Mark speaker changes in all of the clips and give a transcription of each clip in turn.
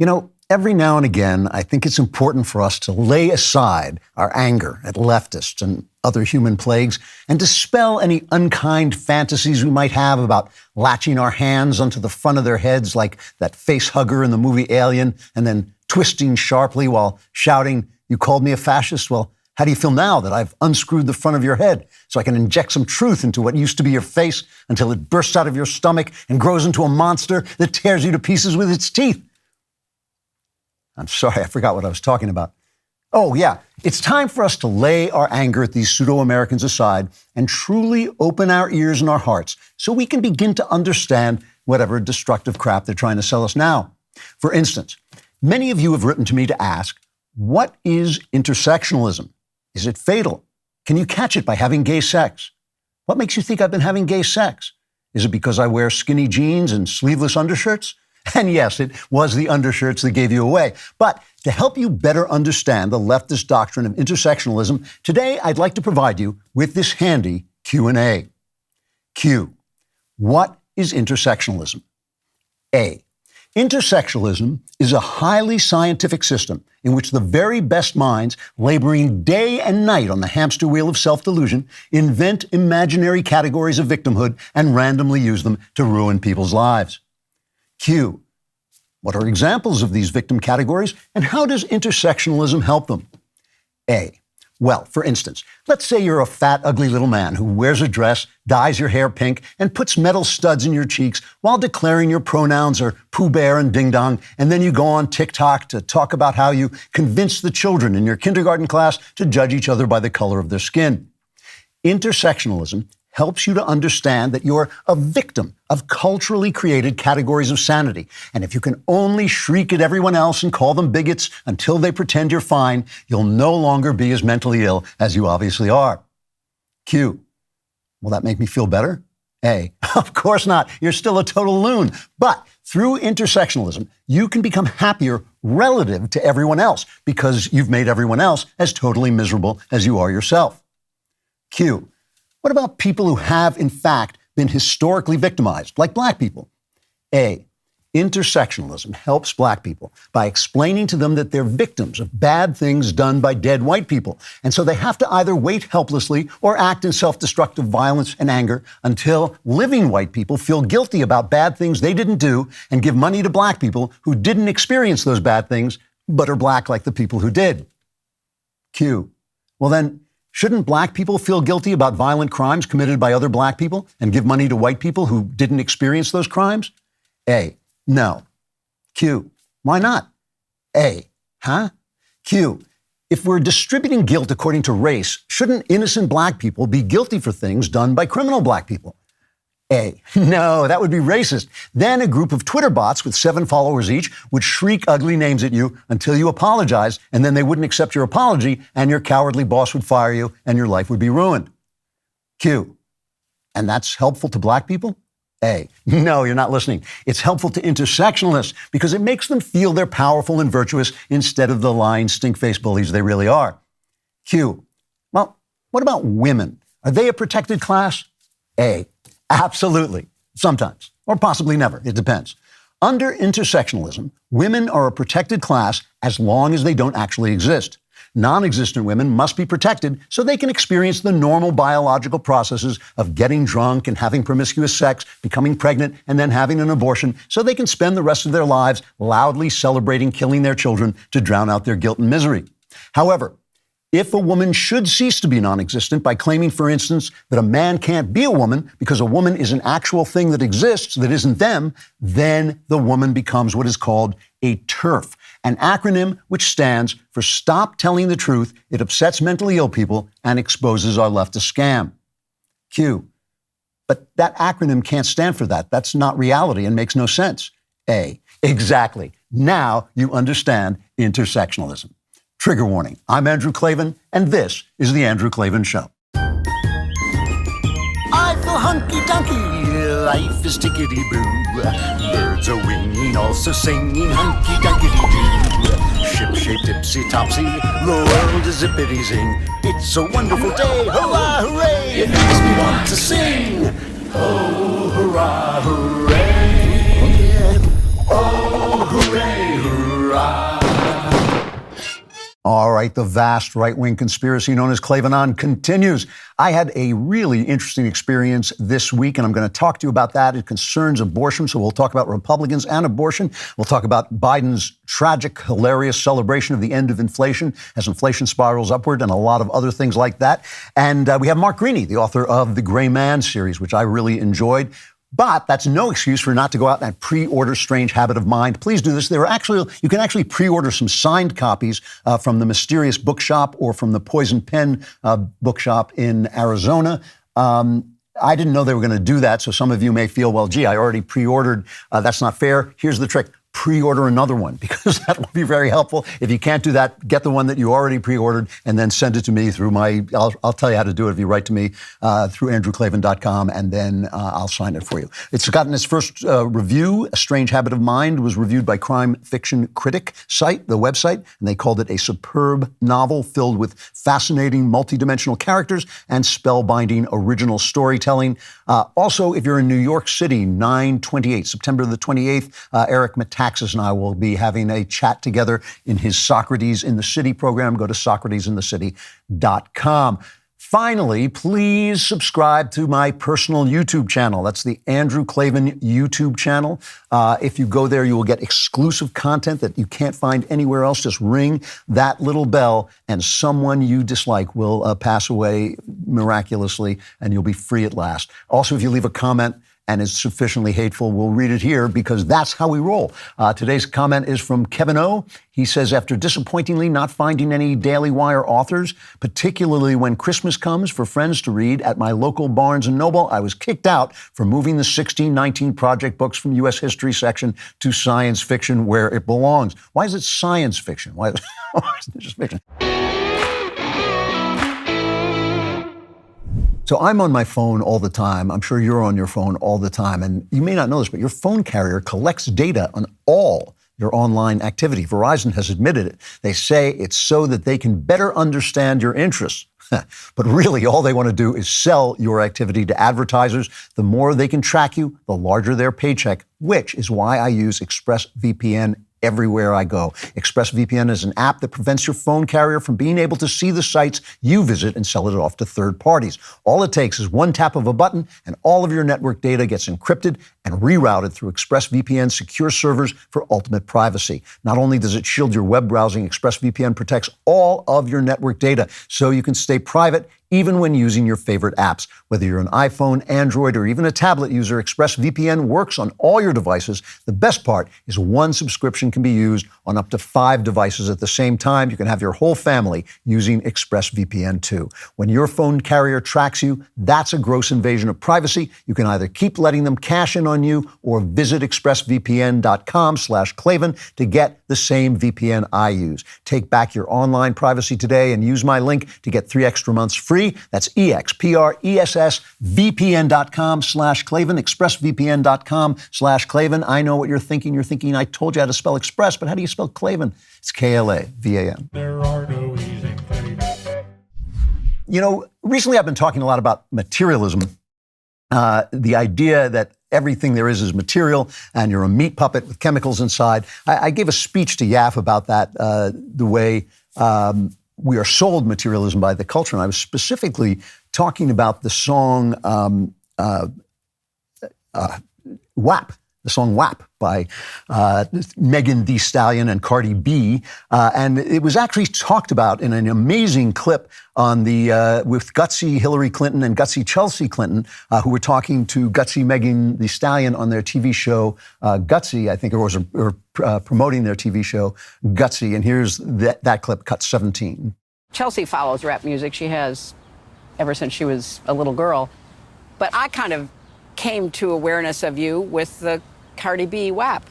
Speaker 1: You know, every now and again, I think it's important for us to lay aside our anger at leftists and other human plagues and dispel any unkind fantasies we might have about latching our hands onto the front of their heads like that face hugger in the movie Alien and then twisting sharply while shouting, "You called me a fascist? Well, how do you feel now that I've unscrewed the front of your head so I can inject some truth into what used to be your face until it bursts out of your stomach and grows into a monster that tears you to pieces with its teeth?" I'm sorry, I forgot what I was talking about. Oh, yeah, it's time for us to lay our anger at these pseudo-Americans aside and truly open our ears and our hearts so we can begin to understand whatever destructive crap they're trying to sell us now. For instance, many of you have written to me to ask, what is intersectionalism? Is it fatal? Can you catch it by having gay sex? What makes you think I've been having gay sex? Is it because I wear skinny jeans and sleeveless undershirts? And yes, it was the undershirts that gave you away. But to help you better understand the leftist doctrine of intersectionalism, today I'd like to provide you with this handy Q&A. Q. What is intersectionalism? A. Intersectionalism is a highly scientific system in which the very best minds, laboring day and night on the hamster wheel of self-delusion, invent imaginary categories of victimhood and randomly use them to ruin people's lives. Q. What are examples of these victim categories, and how does intersectionalism help them? A. Well, for instance, let's say you're a fat, ugly little man who wears a dress, dyes your hair pink, and puts metal studs in your cheeks while declaring your pronouns are Pooh Bear and Ding Dong, and then you go on TikTok to talk about how you convinced the children in your kindergarten class to judge each other by the color of their skin. Intersectionalism helps you to understand that you're a victim of culturally created categories of sanity. And if you can only shriek at everyone else and call them bigots until they pretend you're fine, you'll no longer be as mentally ill as you obviously are. Q. Will that make me feel better? A. Of course not. You're still a total loon. But through intersectionalism, you can become happier relative to everyone else because you've made everyone else as totally miserable as you are yourself. Q. What about people who have, in fact, been historically victimized, like black people? A. Intersectionalism helps black people by explaining to them that they're victims of bad things done by dead white people. And so they have to either wait helplessly or act in self-destructive violence and anger until living white people feel guilty about bad things they didn't do and give money to black people who didn't experience those bad things but are black like the people who did. Q. Well then, shouldn't black people feel guilty about violent crimes committed by other black people and give money to white people who didn't experience those crimes? A. No. Q. Why not? A. Huh? Q. If we're distributing guilt according to race, shouldn't innocent black people be guilty for things done by criminal black people? A. No, that would be racist. Then a group of Twitter bots with 7 followers each would shriek ugly names at you until you apologize, and then they wouldn't accept your apology, and your cowardly boss would fire you, and your life would be ruined. Q. And that's helpful to black people? A. No, you're not listening. It's helpful to intersectionalists because it makes them feel they're powerful and virtuous instead of the lying, stink-faced bullies they really are. Q. Well, what about women? Are they a protected class? A. Absolutely. Sometimes. Or possibly never. It depends. Under intersectionalism, women are a protected class as long as they don't actually exist. Non-existent women must be protected so they can experience the normal biological processes of getting drunk and having promiscuous sex, becoming pregnant, and then having an abortion so they can spend the rest of their lives loudly celebrating killing their children to drown out their guilt and misery. However, if a woman should cease to be non-existent by claiming, for instance, that a man can't be a woman because a woman is an actual thing that exists that isn't them, then the woman becomes what is called a TERF, an acronym which stands for Stop Telling the Truth, It Upsets Mentally Ill People, and Exposes Our Leftist Scam. Q. But that acronym can't stand for that. That's not reality and makes no sense. A. Exactly. Now you understand intersectionalism. Trigger warning. I'm Andrew Klavan, and this is The Andrew Klavan Show.
Speaker 2: I feel hunky-dunky, life is tickety-boo. Birds are winging, also singing hunky-dunky-doo. Ship-shape, tipsy-topsy, the world is zippity-zing. It's a wonderful day, hurrah, hooray! It makes me want to sing. Oh, hurrah, hooray! Oh, hooray, hooray!
Speaker 1: All right, the vast right-wing conspiracy known as Klavan continues. I had a really interesting experience this week, and I'm going to talk to you about that. It concerns abortion, so we'll talk about Republicans and abortion. We'll talk about Biden's tragic, hilarious celebration of the end of inflation as inflation spirals upward, and a lot of other things like that. And we have Mark Greaney, the author of the Gray Man series, which I really enjoyed. But that's no excuse for not to go out and pre-order Strange Habit of Mind. Please do this. You can actually pre-order some signed copies from the Mysterious Bookshop or from the Poison Pen Bookshop in Arizona. I didn't know they were going to do that, so some of you may feel, well, gee, I already pre-ordered. That's not fair. Here's the trick. Pre-order another one, because that will be very helpful. If you can't do that, get the one that you already pre-ordered and then send it to me through I'll tell you how to do it if you write to me through andrewklavan.com, and then I'll sign it for you. It's gotten its first review. A Strange Habit of Mind was reviewed by Crime Fiction Critic site, the website, and they called it a superb novel filled with fascinating multidimensional characters and spellbinding original storytelling. Also, if you're in New York City, September the 28th, Eric Metaxas and I will be having a chat together in his Socrates in the City program. Go to socratesinthecity.com. Finally, please subscribe to my personal YouTube channel. That's the Andrew Klavan YouTube channel. If you go there, you will get exclusive content that you can't find anywhere else. Just ring that little bell and someone you dislike will pass away miraculously and you'll be free at last. Also, if you leave a comment and is sufficiently hateful, we'll read it here because that's how we roll. Today's comment is from Kevin O. He says, after disappointingly not finding any DailyWire authors, particularly when Christmas comes for friends to read at my local Barnes & Noble, I was kicked out for moving the 1619 Project books from U.S. History section to science fiction where it belongs. Why is it science fiction? Why is it just fiction? So I'm on my phone all the time. I'm sure you're on your phone all the time. And you may not know this, but your phone carrier collects data on all your online activity. Verizon has admitted it. They say it's so that they can better understand your interests. But really, all they want to do is sell your activity to advertisers. The more they can track you, the larger their paycheck, which is why I use ExpressVPN everywhere I go. ExpressVPN is an app that prevents your phone carrier from being able to see the sites you visit and sell it off to third parties. All it takes is one tap of a button and all of your network data gets encrypted and rerouted through ExpressVPN's secure servers for ultimate privacy. Not only does it shield your web browsing, ExpressVPN protects all of your network data so you can stay private even when using your favorite apps. Whether you're an iPhone, Android, or even a tablet user, ExpressVPN works on all your devices. The best part is one subscription can be used on up to 5 devices at the same time. You can have your whole family using ExpressVPN too. When your phone carrier tracks you, that's a gross invasion of privacy. You can either keep letting them cash in on you or visit expressvpn.com/Klavan to get the same VPN I use. Take back your online privacy today and use my link to get 3 extra months free. That's expressvpn.com/Klavan, expressvpn.com/Klavan. I know what you're thinking. You're thinking, I told you how to spell Express, but how do you spell Klavan? It's Klavan.
Speaker 3: There are no easy things.
Speaker 1: You know, recently I've been talking a lot about materialism, the idea that everything there is material and you're a meat puppet with chemicals inside. I gave a speech to YAF about that, the way we are sold materialism by the culture. And I was specifically talking about the song WAP, the song WAP by Megan Thee Stallion and Cardi B. And it was actually talked about in an amazing clip on with gutsy Hillary Clinton and gutsy Chelsea Clinton, who were talking to gutsy Megan Thee Stallion on their TV show Gutsy, I think, or promoting their TV show Gutsy. And here's that clip, cut 17.
Speaker 4: Chelsea follows rap music. She has ever since she was a little girl. But I kind of came to awareness of you with the Cardi B WAP.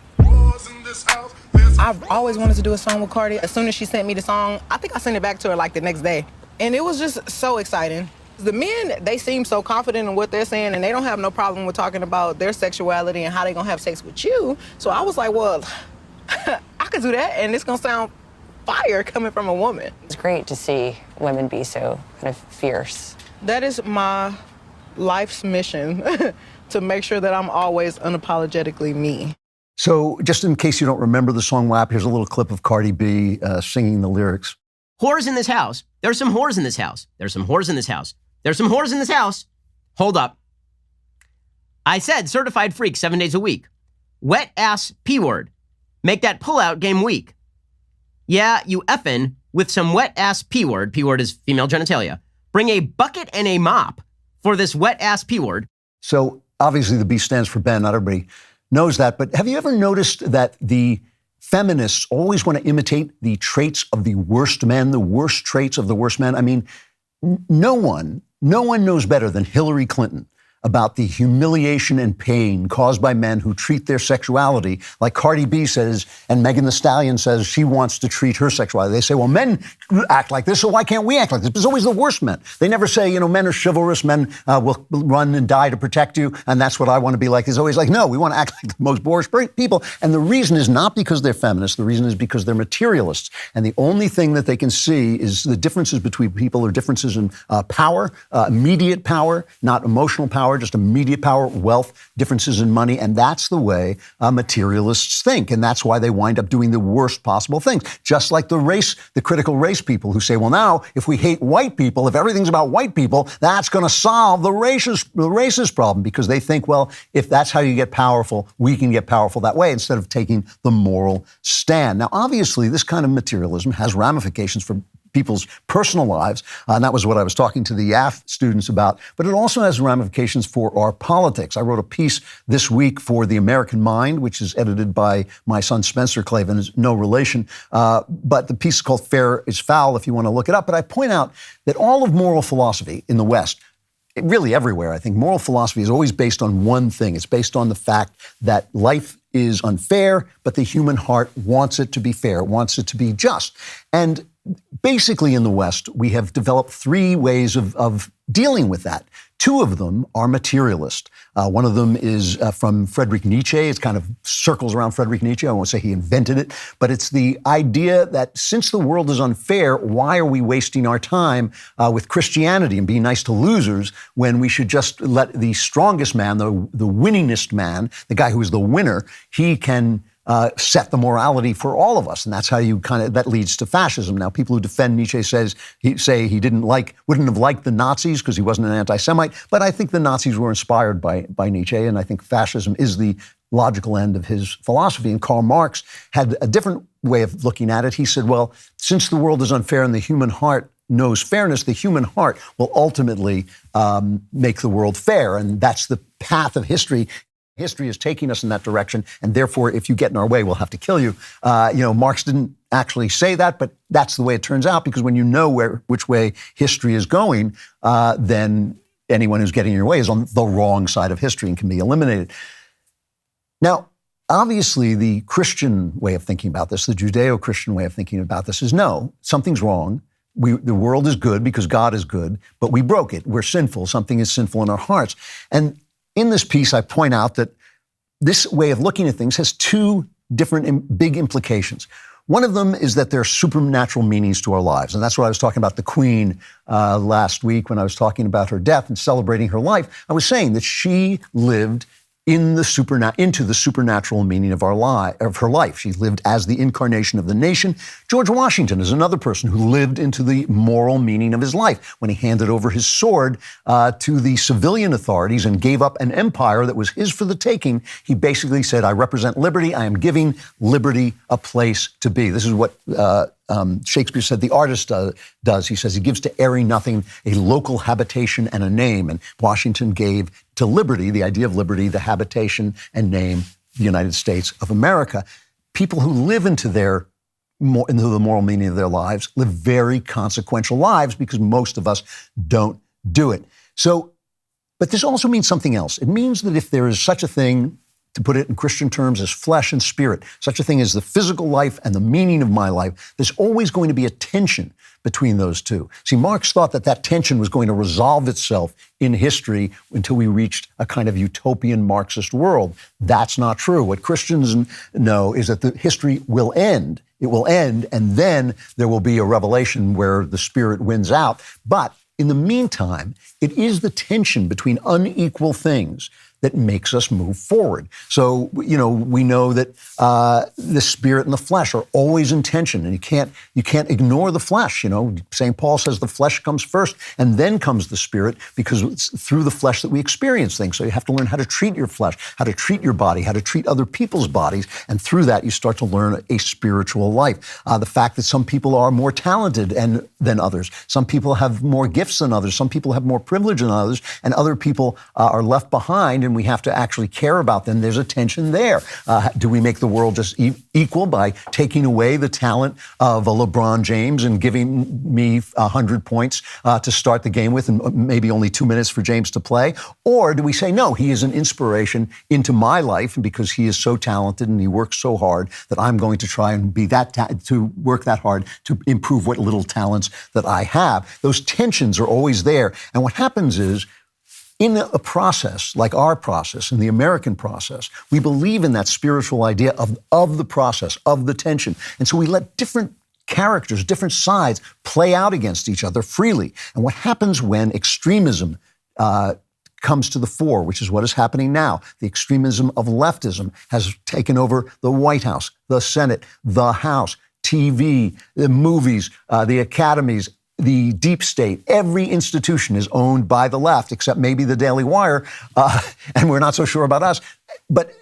Speaker 5: I've always wanted to do a song with Cardi. As soon as she sent me the song, I think I sent it back to her like the next day. And it was just so exciting. The men, they seem so confident in what they're saying, and they don't have no problem with talking about their sexuality and how they're gonna have sex with you. So I was like, well, I could do that, and it's gonna sound fire coming from a woman.
Speaker 6: It's great to see women be so kind of fierce.
Speaker 5: That is my life's mission, to make sure that I'm always unapologetically me.
Speaker 1: So just in case you don't remember the song WAP, here's a little clip of Cardi B singing the lyrics.
Speaker 7: Whores in this house. There's some whores in this house. There's some whores in this house. There's some whores in this house. Hold up. I said certified freak 7 days a week. Wet ass P-word. Make that pullout game weak. Yeah, you effin' with some wet ass P-word. P-word is female genitalia. Bring a bucket and a mop for this wet ass P-word.
Speaker 1: So obviously the B stands for Ben. Not everybody knows that. But have you ever noticed that the feminists always want to imitate the traits of the worst men, the worst traits of the worst men? I mean, no one knows better than Hillary Clinton about the humiliation and pain caused by men who treat their sexuality like Cardi B says, and Megan Thee Stallion says she wants to treat her sexuality. They say, well, men act like this, so why can't we act like this? It's always the worst men. They never say, men are chivalrous, men will run and die to protect you, and that's what I want to be like. It's always like, no, we want to act like the most boorish people. And the reason is not because they're feminists. The reason is because they're materialists. And the only thing that they can see is the differences between people are differences in power, immediate power, not emotional power, just immediate power, wealth, differences in money. And that's the way materialists think. And that's why they wind up doing the worst possible things. Just like the critical race people who say, well, now, if we hate white people, if everything's about white people, that's going to solve the racist problem. Because they think, well, if that's how you get powerful, we can get powerful that way instead of taking the moral stand. Now, obviously, this kind of materialism has ramifications for people's personal lives, and that was what I was talking to the YAF students about, but it also has ramifications for our politics. I wrote a piece this week for The American Mind, which is edited by my son Spencer Klavan, is no relation, but the piece is called Fair is Foul, if you want to look it up. But I point out that all of moral philosophy in the West, really everywhere, I think, moral philosophy is always based on one thing. It's based on the fact that life is unfair, but the human heart wants it to be fair, wants it to be just. And basically in the West, we have developed three ways of dealing with that. Two of them are materialist. One of them is from Friedrich Nietzsche. It kind of circles around Friedrich Nietzsche. I won't say he invented it, but it's the idea that since the world is unfair, why are we wasting our time with Christianity and being nice to losers when we should just let the strongest man, the winningest man, the guy who is the winner, he can set the morality for all of us. And that's how that leads to fascism. Now, people who defend Nietzsche say he wouldn't have liked the Nazis because he wasn't an anti-Semite, but I think the Nazis were inspired by Nietzsche, and I think fascism is the logical end of his philosophy. And Karl Marx had a different way of looking at it. He said, well, since the world is unfair and the human heart knows fairness, the human heart will ultimately make the world fair, and that's the path of history. History is taking us in that direction, and therefore, if you get in our way, we'll have to kill you. Marx didn't actually say that, but that's the way it turns out, because when you know which way history is going, then anyone who's getting in your way is on the wrong side of history and can be eliminated. Now, obviously, the Christian way of thinking about this, the Judeo-Christian way of thinking about this is no, something's wrong. The world is good because God is good, but we broke it. We're sinful. Something is sinful in our hearts. And in this piece, I point out that this way of looking at things has two different big implications. One of them is that there are supernatural meanings to our lives. And that's what I was talking about the Queen last week when I was talking about her death and celebrating her life. I was saying that she lived into the supernatural meaning of her life. She lived as the incarnation of the nation. George Washington is another person who lived into the moral meaning of his life. When he handed over his sword to the civilian authorities and gave up an empire that was his for the taking, he basically said, I represent liberty. I am giving liberty a place to be. This is what Shakespeare said the artist does. He says he gives to airy nothing a local habitation and a name. And Washington gave to liberty, the idea of liberty, the habitation and name, the United States of America. People who live into the moral meaning of their lives live very consequential lives because most of us don't do it. So, but this also means something else. It means that if there is such a thing, to put it in Christian terms, as flesh and spirit, such a thing as the physical life and the meaning of my life, there's always going to be a tension between those two. See, Marx thought that tension was going to resolve itself in history until we reached a kind of utopian Marxist world. That's not true. What Christians know is that the history will end. It will end, and then there will be a revelation where the spirit wins out. But in the meantime, it is the tension between unequal things that makes us move forward. So, we know that the spirit and the flesh are always in tension, and you can't ignore the flesh. St. Paul says the flesh comes first, and then comes the spirit, because it's through the flesh that we experience things. So you have to learn how to treat your flesh, how to treat your body, how to treat other people's bodies, and through that you start to learn a spiritual life. The fact that some people are more talented than others, some people have more gifts than others, some people have more privilege than others, and other people are left behind, and we have to actually care about them. There's a tension there. Do we make the world just equal by taking away the talent of a LeBron James and giving me 100 points to start the game with, and maybe only 2 minutes for James to play? Or do we say, no, he is an inspiration into my life, and because he is so talented and he works so hard, that I'm going to try and be to work that hard to improve what little talents that I have. Those tensions are always there. And what happens is, in a process like our process, in the American process, we believe in that spiritual idea of the process, of the tension. And so we let different characters, different sides play out against each other freely. And what happens when extremism comes to the fore, which is what is happening now. The extremism of leftism has taken over the White House, the Senate, the House, TV, the movies, the academies, the deep state. Every institution is owned by the left, except maybe the DailyWire, and we're not so sure about us. But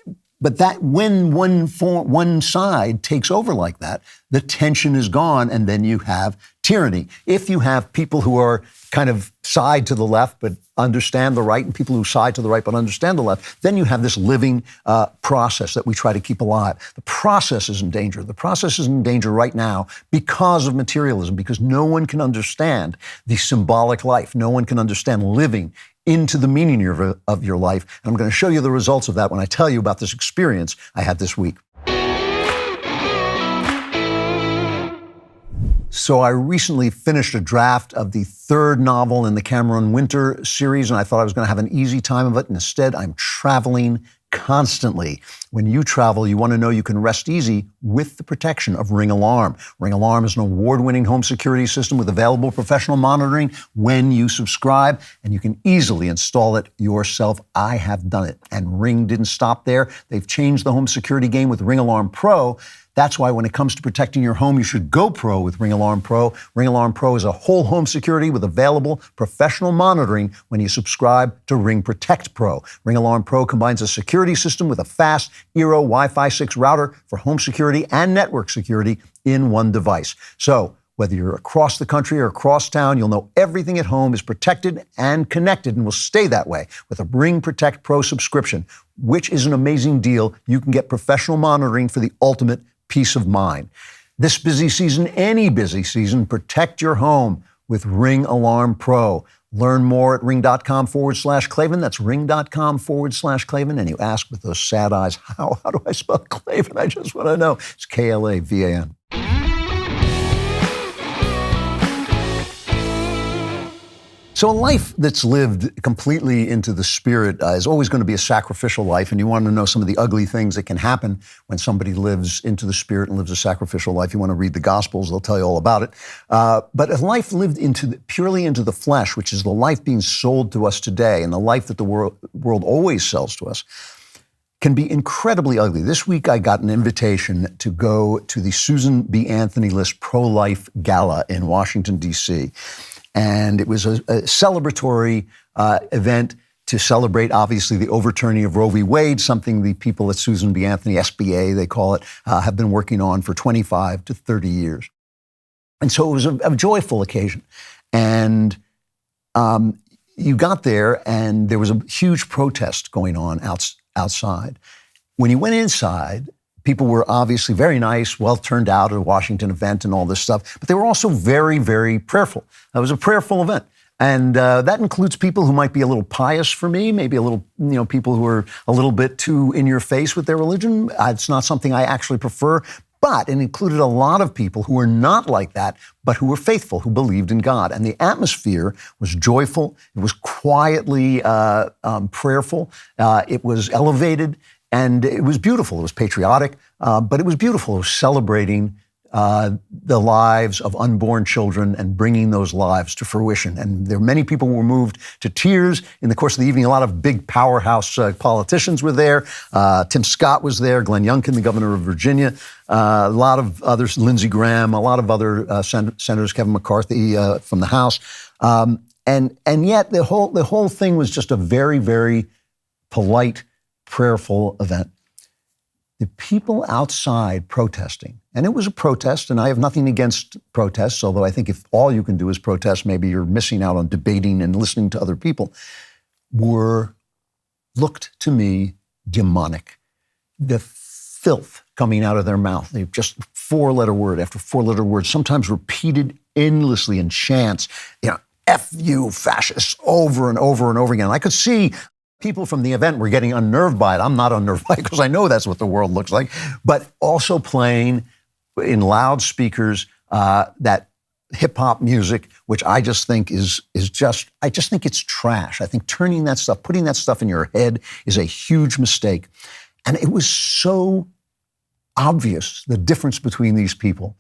Speaker 1: that when one side takes over like that, the tension is gone, and then you have tyranny. If you have people who are kind of side to the left but understand the right, and people who side to the right but understand the left, then you have this living process that we try to keep alive. The process is in danger. The process is in danger right now because of materialism, because no one can understand the symbolic life. No one can understand living into the meaning of your life. And I'm going to show you the results of that when I tell you about this experience I had this week. So I recently finished a draft of the third novel in the Cameron Winter series, and I thought I was going to have an easy time of it. And instead, I'm traveling constantly. When you travel, you want to know you can rest easy with the protection of Ring Alarm. Ring Alarm is an award-winning home security system with available professional monitoring when you subscribe, and you can easily install it yourself. I have done it, and Ring didn't stop there. They've changed the home security game with Ring Alarm Pro. That's why when it comes to protecting your home, you should go pro with Ring Alarm Pro. Ring Alarm Pro is a whole home security with available professional monitoring when you subscribe to Ring Protect Pro. Ring Alarm Pro combines a security system with a fast Eero Wi-Fi 6 router for home security and network security in one device. So whether you're across the country or across town, you'll know everything at home is protected and connected and will stay that way with a Ring Protect Pro subscription, which is an amazing deal. You can get professional monitoring for the ultimate peace of mind. This busy season, any busy season, protect your home with Ring Alarm Pro. Learn more at ring.com/Klavan. That's ring.com/Klavan. And you ask with those sad eyes, how do I spell Klavan? I just want to know. It's Klavan. So a life that's lived completely into the spirit is always going to be a sacrificial life, and you want to know some of the ugly things that can happen when somebody lives into the spirit and lives a sacrificial life. You want to read the Gospels, they'll tell you all about it. But a life lived purely into the flesh, which is the life being sold to us today, and the life that the world always sells to us, can be incredibly ugly. This week I got an invitation to go to the Susan B. Anthony List Pro-Life Gala in Washington, D.C., and it was a celebratory event to celebrate, obviously, the overturning of Roe v. Wade, something the people at Susan B. Anthony, SBA, they call it, have been working on for 25 to 30 years. And so it was a joyful occasion. And you got there, and there was a huge protest going on outside. When you went inside, people were obviously very nice, well turned out at a Washington event and all this stuff, but they were also very, very prayerful. It was a prayerful event. And that includes people who might be a little pious for me, maybe a little, people who are a little bit too in your face with their religion. It's not something I actually prefer, but it included a lot of people who were not like that, but who were faithful, who believed in God. And the atmosphere was joyful. It was quietly prayerful. It was elevated. And it was beautiful. It was patriotic, but it was beautiful. It was celebrating the lives of unborn children and bringing those lives to fruition. And there are many people who were moved to tears in the course of the evening. A lot of big powerhouse politicians were there. Tim Scott was there, Glenn Youngkin, the governor of Virginia, a lot of others, Lindsey Graham, a lot of other senators, Kevin McCarthy from the House. And yet the whole thing was just a very, very polite, prayerful event. The people outside protesting, and it was a protest, and I have nothing against protests, although I think if all you can do is protest, maybe you're missing out on debating and listening to other people, looked to me demonic. The filth coming out of their mouth, they just four-letter word after four-letter word, sometimes repeated endlessly in chants, F you fascists, over and over and over again. I could see people from the event were getting unnerved by it. I'm not unnerved by it because I know that's what the world looks like. But also playing in loudspeakers that hip-hop music, which I just think I just think it's trash. I think putting that stuff in your head is a huge mistake. And it was so obvious, the difference between these people,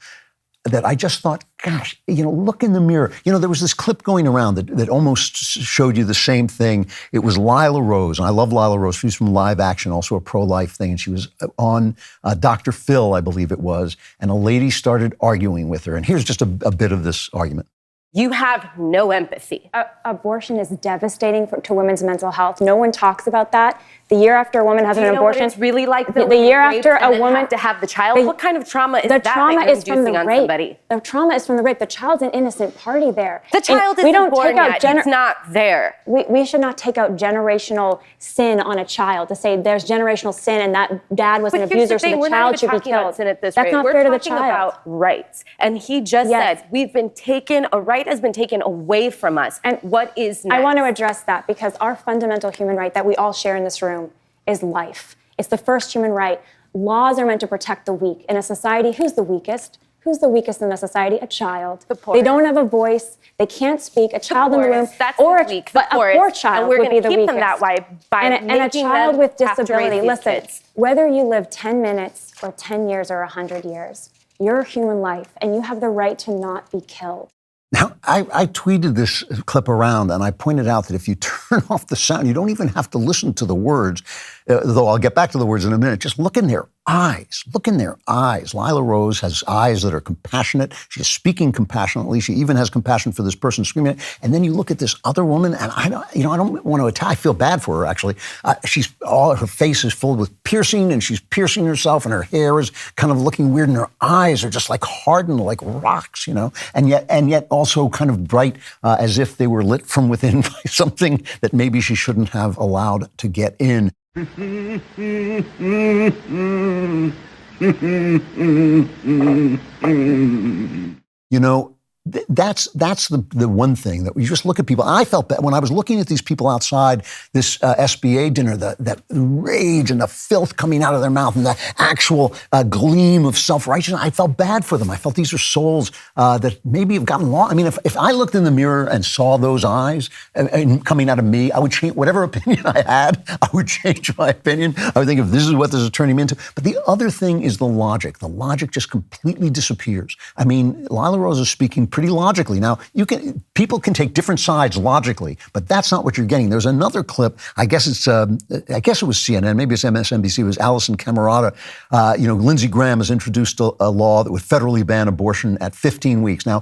Speaker 1: that I just thought, gosh, look in the mirror. There was this clip going around that almost showed you the same thing. It was Lila Rose, and I love Lila Rose. She's from Live Action, also a pro-life thing, and she was on Dr. Phil, I believe it was, and a lady started arguing with her. And here's just a bit of this argument.
Speaker 8: You have no empathy.
Speaker 9: Abortion is devastating to women's mental health. No one talks about that. The year after a woman has an abortion,
Speaker 8: it's really like
Speaker 9: the year after a woman
Speaker 8: to have the child. What kind of trauma is that?
Speaker 9: The trauma is from the rape.
Speaker 8: Somebody?
Speaker 9: The trauma is from the rape. The child's an innocent party there.
Speaker 8: The child isn't born yet. It's not there.
Speaker 9: We should not take out generational sin on a child to say there's generational sin and that dad was an abuser, so the child should be killed. That's not fair to the child.
Speaker 8: We're talking about rights, and he just said a right has been taken away from us. And what is next?
Speaker 9: I want to address that because our fundamental human right that we all share in this room is life. It's the first human right. Laws are meant to protect the weak. In a society, who's the weakest? Who's the weakest in the society? A child.
Speaker 8: The poorest.
Speaker 9: They don't have a voice. They can't speak. A child in the room.
Speaker 8: That's
Speaker 9: or
Speaker 8: weak.
Speaker 9: But a poor child would be the weakest.
Speaker 8: Keep them that way by
Speaker 9: and a child with disability. Listen, whether you live 10 minutes or 10 years or 100 years, you're a human life, and you have the right to not be killed.
Speaker 1: Now, I tweeted this clip around, and I pointed out that if you turn off the sound, you don't even have to listen to the words, though I'll get back to the words in a minute. Just look in their eyes. Look in their eyes. Lila Rose has eyes that are compassionate. She's speaking compassionately. She even has compassion for this person screaming. And then you look at this other woman, and I don't want to attack. I feel bad for her, actually. Her face is full with piercing, and she's piercing herself, and her hair is kind of looking weird, and her eyes are just like hardened, like rocks, and yet also kind of bright, as if they were lit from within by something that maybe she shouldn't have allowed to get in. That's the one thing that you just look at people. I felt bad when I was looking at these people outside this SBA dinner, that rage and the filth coming out of their mouth and the actual gleam of self-righteousness. I felt bad for them. I felt these are souls that maybe have gotten lost. I mean, if I looked in the mirror and saw those eyes coming out of me, I would change whatever opinion I had. I would change my opinion. I would think if this is what this is turning me into. But the other thing is the logic. The logic just completely disappears. I mean, Lila Rose is speaking pretty logically. Now, people can take different sides logically, but that's not what you're getting. There's another clip. I guess it was CNN, maybe it's MSNBC. It was Allison Camerata. Lindsey Graham has introduced a law that would federally ban abortion at 15 weeks. Now,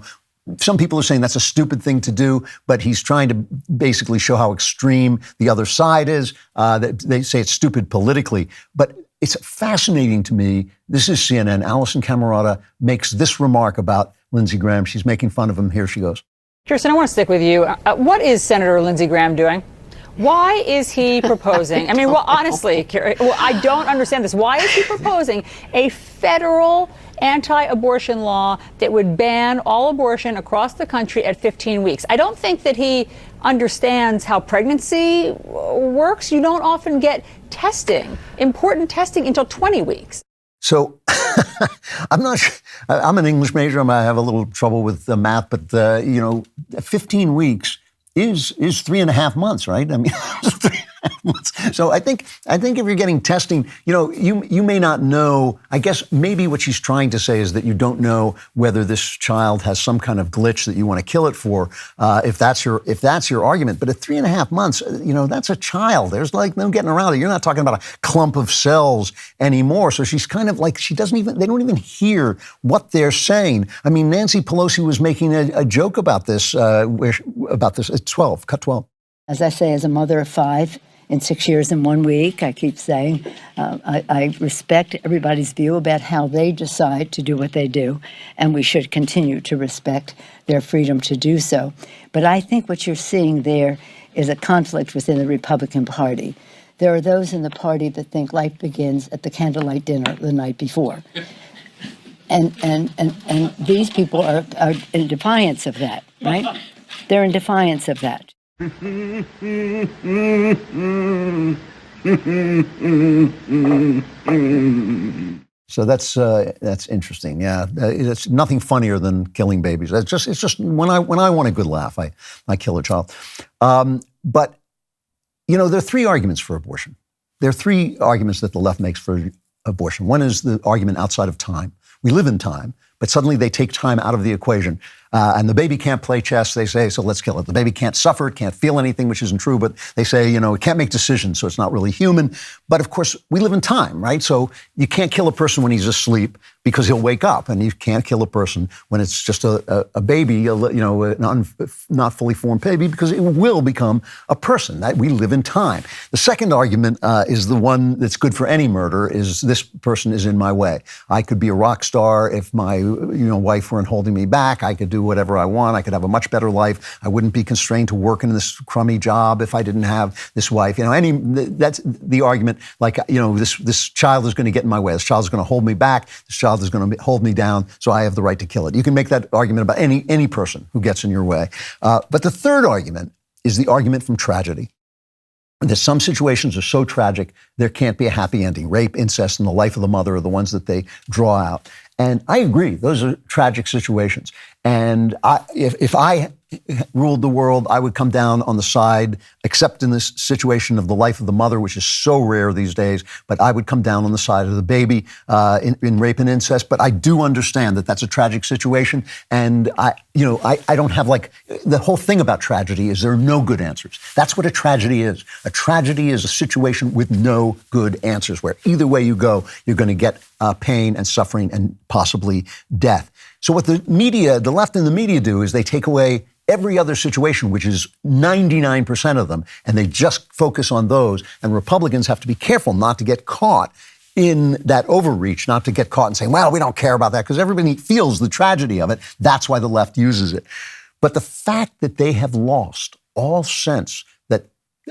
Speaker 1: some people are saying that's a stupid thing to do, but he's trying to basically show how extreme the other side is. They say it's stupid politically, but it's fascinating to me. This is CNN. Allison Camerata makes this remark about Lindsey Graham. She's making fun of him. Here she goes.
Speaker 10: Kirsten, I want to stick with you. What is Senator Lindsey Graham doing? Why is he proposing? Honestly, I don't understand this. Why is he proposing a federal anti-abortion law that would ban all abortion across the country at 15 weeks? I don't think that he understands how pregnancy works. You don't often get important testing until 20 weeks.
Speaker 1: So I'm not sure. I'm an English major. I have a little trouble with math, but 15 weeks is 3.5 months, right? I mean, 3.5 So I think if you're getting testing, you may not know. I guess maybe what she's trying to say is that you don't know whether this child has some kind of glitch that you want to kill it for. If that's your argument, but at 3.5 months, that's a child. There's like no getting around it. You're not talking about a clump of cells anymore. So she's kind of like they don't even hear what they're saying. I mean, Nancy Pelosi was making a joke about this at 12, cut 12.
Speaker 11: As I say, as a mother of 5 in 6 years and 1 week, I keep saying, I respect everybody's view about how they decide to do what they do, and we should continue to respect their freedom to do so. But I think what you're seeing there is a conflict within the Republican Party. There are those in the party that think life begins at the candlelight dinner the night before. And these people are in defiance of that, right? They're in defiance of that.
Speaker 1: So that's interesting. Yeah, it's nothing funnier than killing babies. It's just when I want a good laugh, I kill a child. But there are 3 arguments for abortion. There are 3 arguments that the left makes for abortion. One is the argument outside of time. We live in time, but suddenly they take time out of the equation. And the baby can't play chess, they say, so let's kill it. The baby can't suffer, it can't feel anything, which isn't true, but they say, it can't make decisions, so it's not really human. But of course, we live in time, right? So you can't kill a person when he's asleep because he'll wake up, and you can't kill a person when it's just a baby, not fully formed baby, because it will become a person. We live in time. The second argument is the one that's good for any murder, is this person is in my way. I could be a rock star if my wife weren't holding me back. I could do whatever I want. I could have a much better life. I wouldn't be constrained to work in this crummy job if I didn't have this wife. That's the argument. Like, this child is going to get in my way. This child is going to hold me back. This child is going to hold me down. So I have the right to kill it. You can make that argument about any person who gets in your way. But the third argument is the argument from tragedy. That some situations are so tragic, there can't be a happy ending. Rape, incest, and the life of the mother are the ones that they draw out. And I agree, those are tragic situations. And if I ruled the world, I would come down on the side, except in this situation of the life of the mother, which is so rare these days, but I would come down on the side of the baby in rape and incest. But I do understand that that's a tragic situation. And I don't have the whole thing about tragedy is there are no good answers. That's what a tragedy is. A tragedy is a situation with no good answers, where either way you go, you're going to get pain and suffering and possibly death. So what the left and the media do is they take away every other situation, which is 99% of them, and they just focus on those. And Republicans have to be careful not to get caught in that overreach, not to get caught in saying, well, we don't care about that, because everybody feels the tragedy of it. That's why the left uses it. But the fact that they have lost all sense that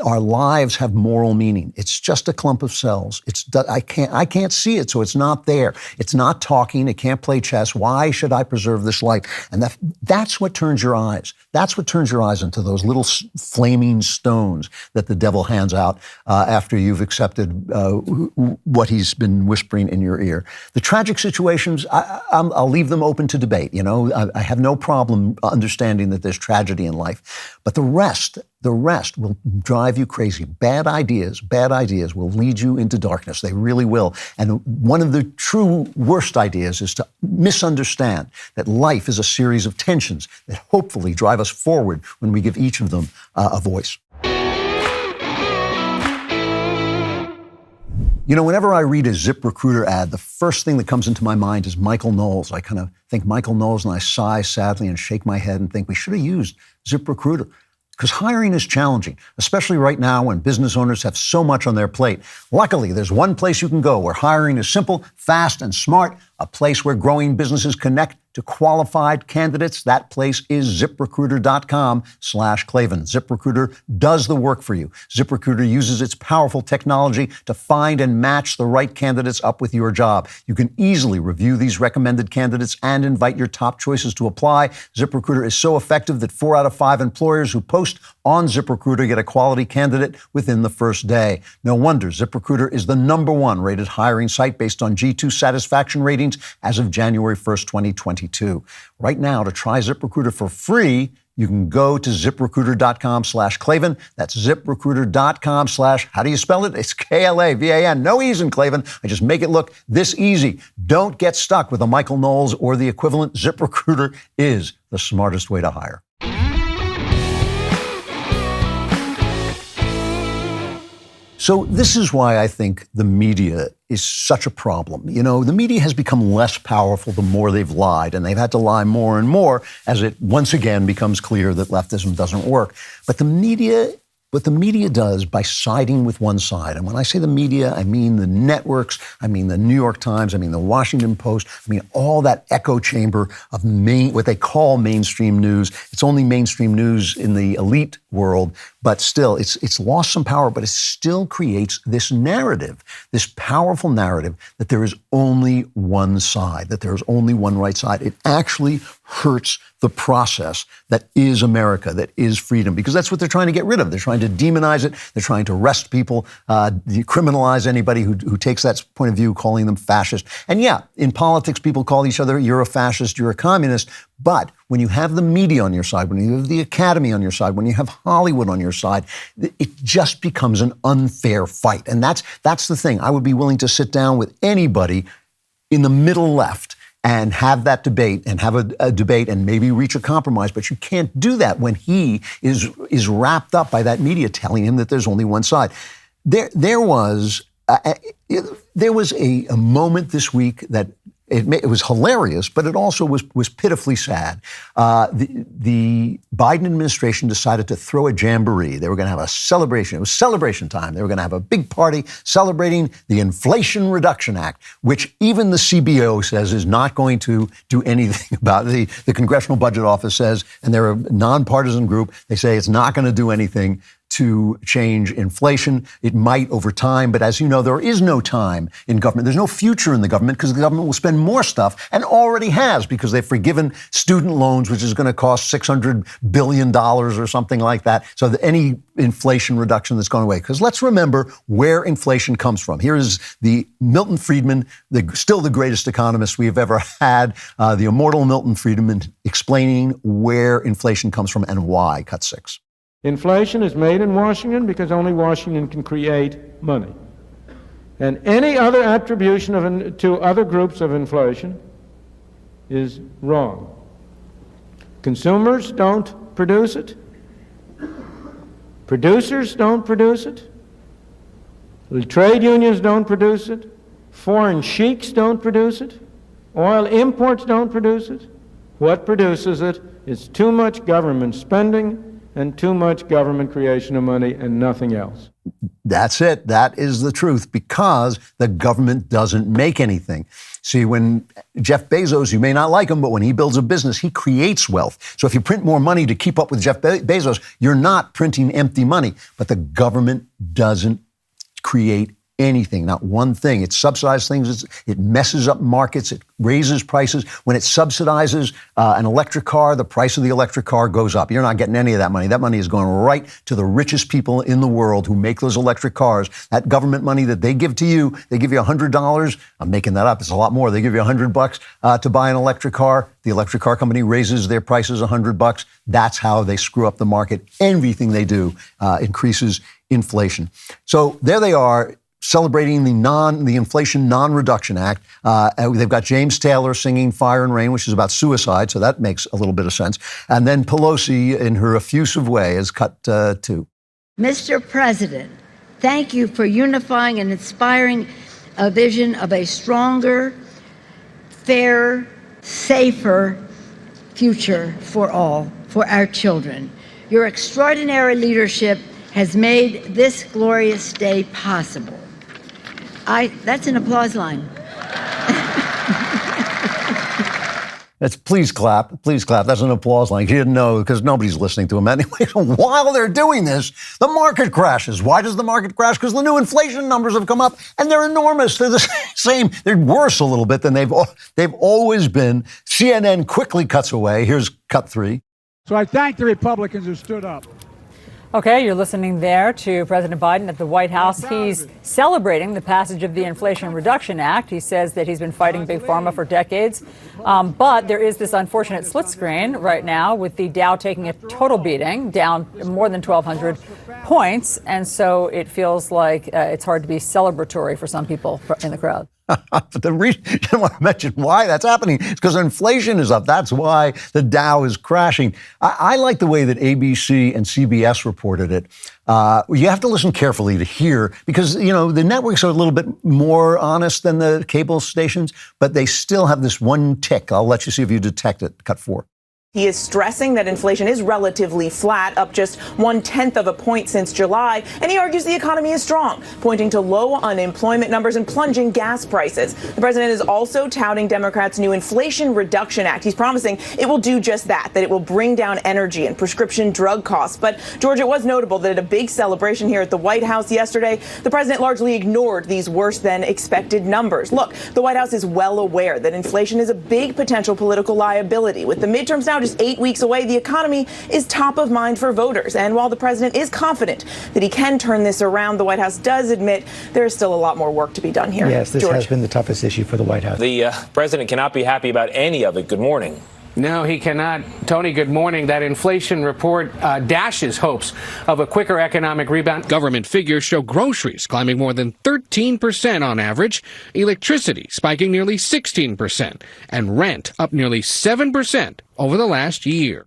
Speaker 1: our lives have moral meaning. It's just a clump of cells. I can't see it, so it's not there. It's not talking. It can't play chess. Why should I preserve this life? And that's what turns your eyes. That's what turns your eyes into those little flaming stones that the devil hands out after you've accepted what he's been whispering in your ear. The tragic situations, I'll leave them open to debate. I have no problem understanding that there's tragedy in life, but the rest will drive you crazy. Bad ideas will lead you into darkness. They really will. And one of the true worst ideas is to misunderstand that life is a series of tensions that hopefully drive us forward when we give each of them a voice. Whenever I read a ZipRecruiter ad, the first thing that comes into my mind is Michael Knowles. I kind of think Michael Knowles, and I sigh sadly and shake my head and think we should have used ZipRecruiter. Because hiring is challenging, especially right now when business owners have so much on their plate. Luckily, there's one place you can go where hiring is simple, fast, and smart, a place where growing businesses connect to qualified candidates. That place is ZipRecruiter.com/Klavan. ZipRecruiter does the work for you. ZipRecruiter uses its powerful technology to find and match the right candidates up with your job. You can easily review these recommended candidates and invite your top choices to apply. ZipRecruiter is so effective that 4 out of 5 employers who post on ZipRecruiter get a quality candidate within the first day. No wonder ZipRecruiter is the #1 rated hiring site based on G2 satisfaction ratings ratings as of January 1st, 2022. Right now, to try ZipRecruiter for free, you can go to ZipRecruiter.com/Klavan. That's ZipRecruiter.com/ how do you spell it? It's Klavan. No E's in Klavan. I just make it look this easy. Don't get stuck with a Michael Knowles or the equivalent. ZipRecruiter is the smartest way to hire. So this is why I think the media is such a problem. You know, the media has become less powerful the more they've lied, and they've had to lie more and more as it once again becomes clear that leftism doesn't work. But the media, what the media does by siding with one side, and when I say the media, I mean the networks, I mean the New York Times, I mean the Washington Post, I mean all that echo chamber of what they call mainstream news. It's only mainstream news in the elite world, but still, it's lost some power, but it still creates this narrative, this powerful narrative that there is only one side, that there is only one right side. It actually hurts the process that is America, that is freedom, because that's what they're trying to get rid of. They're trying to demonize it. They're trying to arrest people, criminalize anybody who takes that point of view, calling them fascist. And yeah, in politics, people call each other, you're a fascist, you're a communist. But when you have the media on your side, when you have the academy on your side, when you have Hollywood on your side, it just becomes an unfair fight. And that's the thing. I would be willing to sit down with anybody in the middle left and have that debate and have a debate and maybe reach a compromise. But you can't do that when he is wrapped up by that media telling him that there's only one side. There was a moment this week that it was hilarious, but it also was pitifully sad. The Biden administration decided to throw a jamboree. They were going to have a celebration. It was celebration time. They were going to have a big party celebrating the Inflation Reduction Act, which even the CBO says is not going to do anything about it. The Congressional Budget Office says, and they're a nonpartisan group, they say it's not going to do anything to change inflation. It might over time, but as you know, there is no time in government. There's no future in the government because the government will spend more stuff and already has because they've forgiven student loans, which is going to cost $600 billion or something like that. So that any inflation reduction that's gone away. Because let's remember where inflation comes from. Here is the Milton Friedman, still the greatest economist we have ever had, the immortal Milton Friedman, explaining where inflation comes from and why. Cut 6.
Speaker 12: Inflation is made in Washington because only Washington can create money. And any other attribution to other groups of inflation is wrong. Consumers don't produce it. Producers don't produce it. The trade unions don't produce it. Foreign sheiks don't produce it. Oil imports don't produce it. What produces it is too much government spending and too much government creation of money and nothing else.
Speaker 1: That's it. That is the truth, because the government doesn't make anything. See, when Jeff Bezos, you may not like him, but when he builds a business, he creates wealth. So if you print more money to keep up with Jeff Bezos, you're not printing empty money. But the government doesn't create anything, not one thing. It subsidizes things. It messes up markets. It raises prices. When it subsidizes an electric car, the price of the electric car goes up. You're not getting any of that money. That money is going right to the richest people in the world who make those electric cars. That government money that they give to you, they give you $100. I'm making that up. It's a lot more. They give you $100 to buy an electric car. The electric car company raises their prices $100. That's how they screw up the market. Everything they do increases inflation. So there they are, celebrating the Inflation Non-Reduction Act. They've got James Taylor singing Fire and Rain, which is about suicide, so that makes a little bit of sense. And then Pelosi, in her effusive way, is cut 2.
Speaker 13: Mr. President, thank you for unifying and inspiring a vision of a stronger, fairer, safer future for all, for our children. Your extraordinary leadership has made this glorious day possible. That's an applause line.
Speaker 1: That's please clap. Please clap. That's an applause line. You didn't know because nobody's listening to him anyway. While they're doing this, the market crashes. Why does the market crash? Because the new inflation numbers have come up and they're enormous. They're the same. They're worse a little bit than they've always been. CNN quickly cuts away. Here's cut 3.
Speaker 3: So I thank the Republicans who stood up.
Speaker 10: Okay, you're listening there to President Biden at the White House. He's celebrating the passage of the Inflation Reduction Act. He says that he's been fighting Big Pharma for decades. But there is this unfortunate split screen right now with the Dow taking a total beating, down more than 1,200 points. And so it feels like it's hard to be celebratory for some people in the crowd.
Speaker 1: But the reason I want to mention why that's happening is because inflation is up. That's why the Dow is crashing. I like the way that ABC and CBS reported it. You have to listen carefully to hear because, the networks are a little bit more honest than the cable stations, but they still have this one tick. I'll let you see if you detect it. Cut 4.
Speaker 14: He is stressing that inflation is relatively flat, up just 0.1 of a point since July, and he argues the economy is strong, pointing to low unemployment numbers and plunging gas prices. The president is also touting Democrats' new Inflation Reduction Act. He's promising it will do just that it will bring down energy and prescription drug costs. But, George, it was notable that at a big celebration here at the White House yesterday, the president largely ignored these worse than expected numbers. Look, the White House is well aware that inflation is a big potential political liability. With the midterms now just 8 weeks away, the economy is top of mind for voters. And while the president is confident that he can turn this around, the White House does admit there is still a lot more work to be done here.
Speaker 15: Yes, this
Speaker 14: George.
Speaker 15: has been the toughest issue for the White House.
Speaker 16: The president cannot be happy about any of it. Good morning.
Speaker 17: No, he cannot. Tony, good morning. That inflation report dashes hopes of a quicker economic rebound.
Speaker 18: Government figures show groceries climbing more than 13% on average, electricity spiking nearly 16%, and rent up nearly 7% over the last year.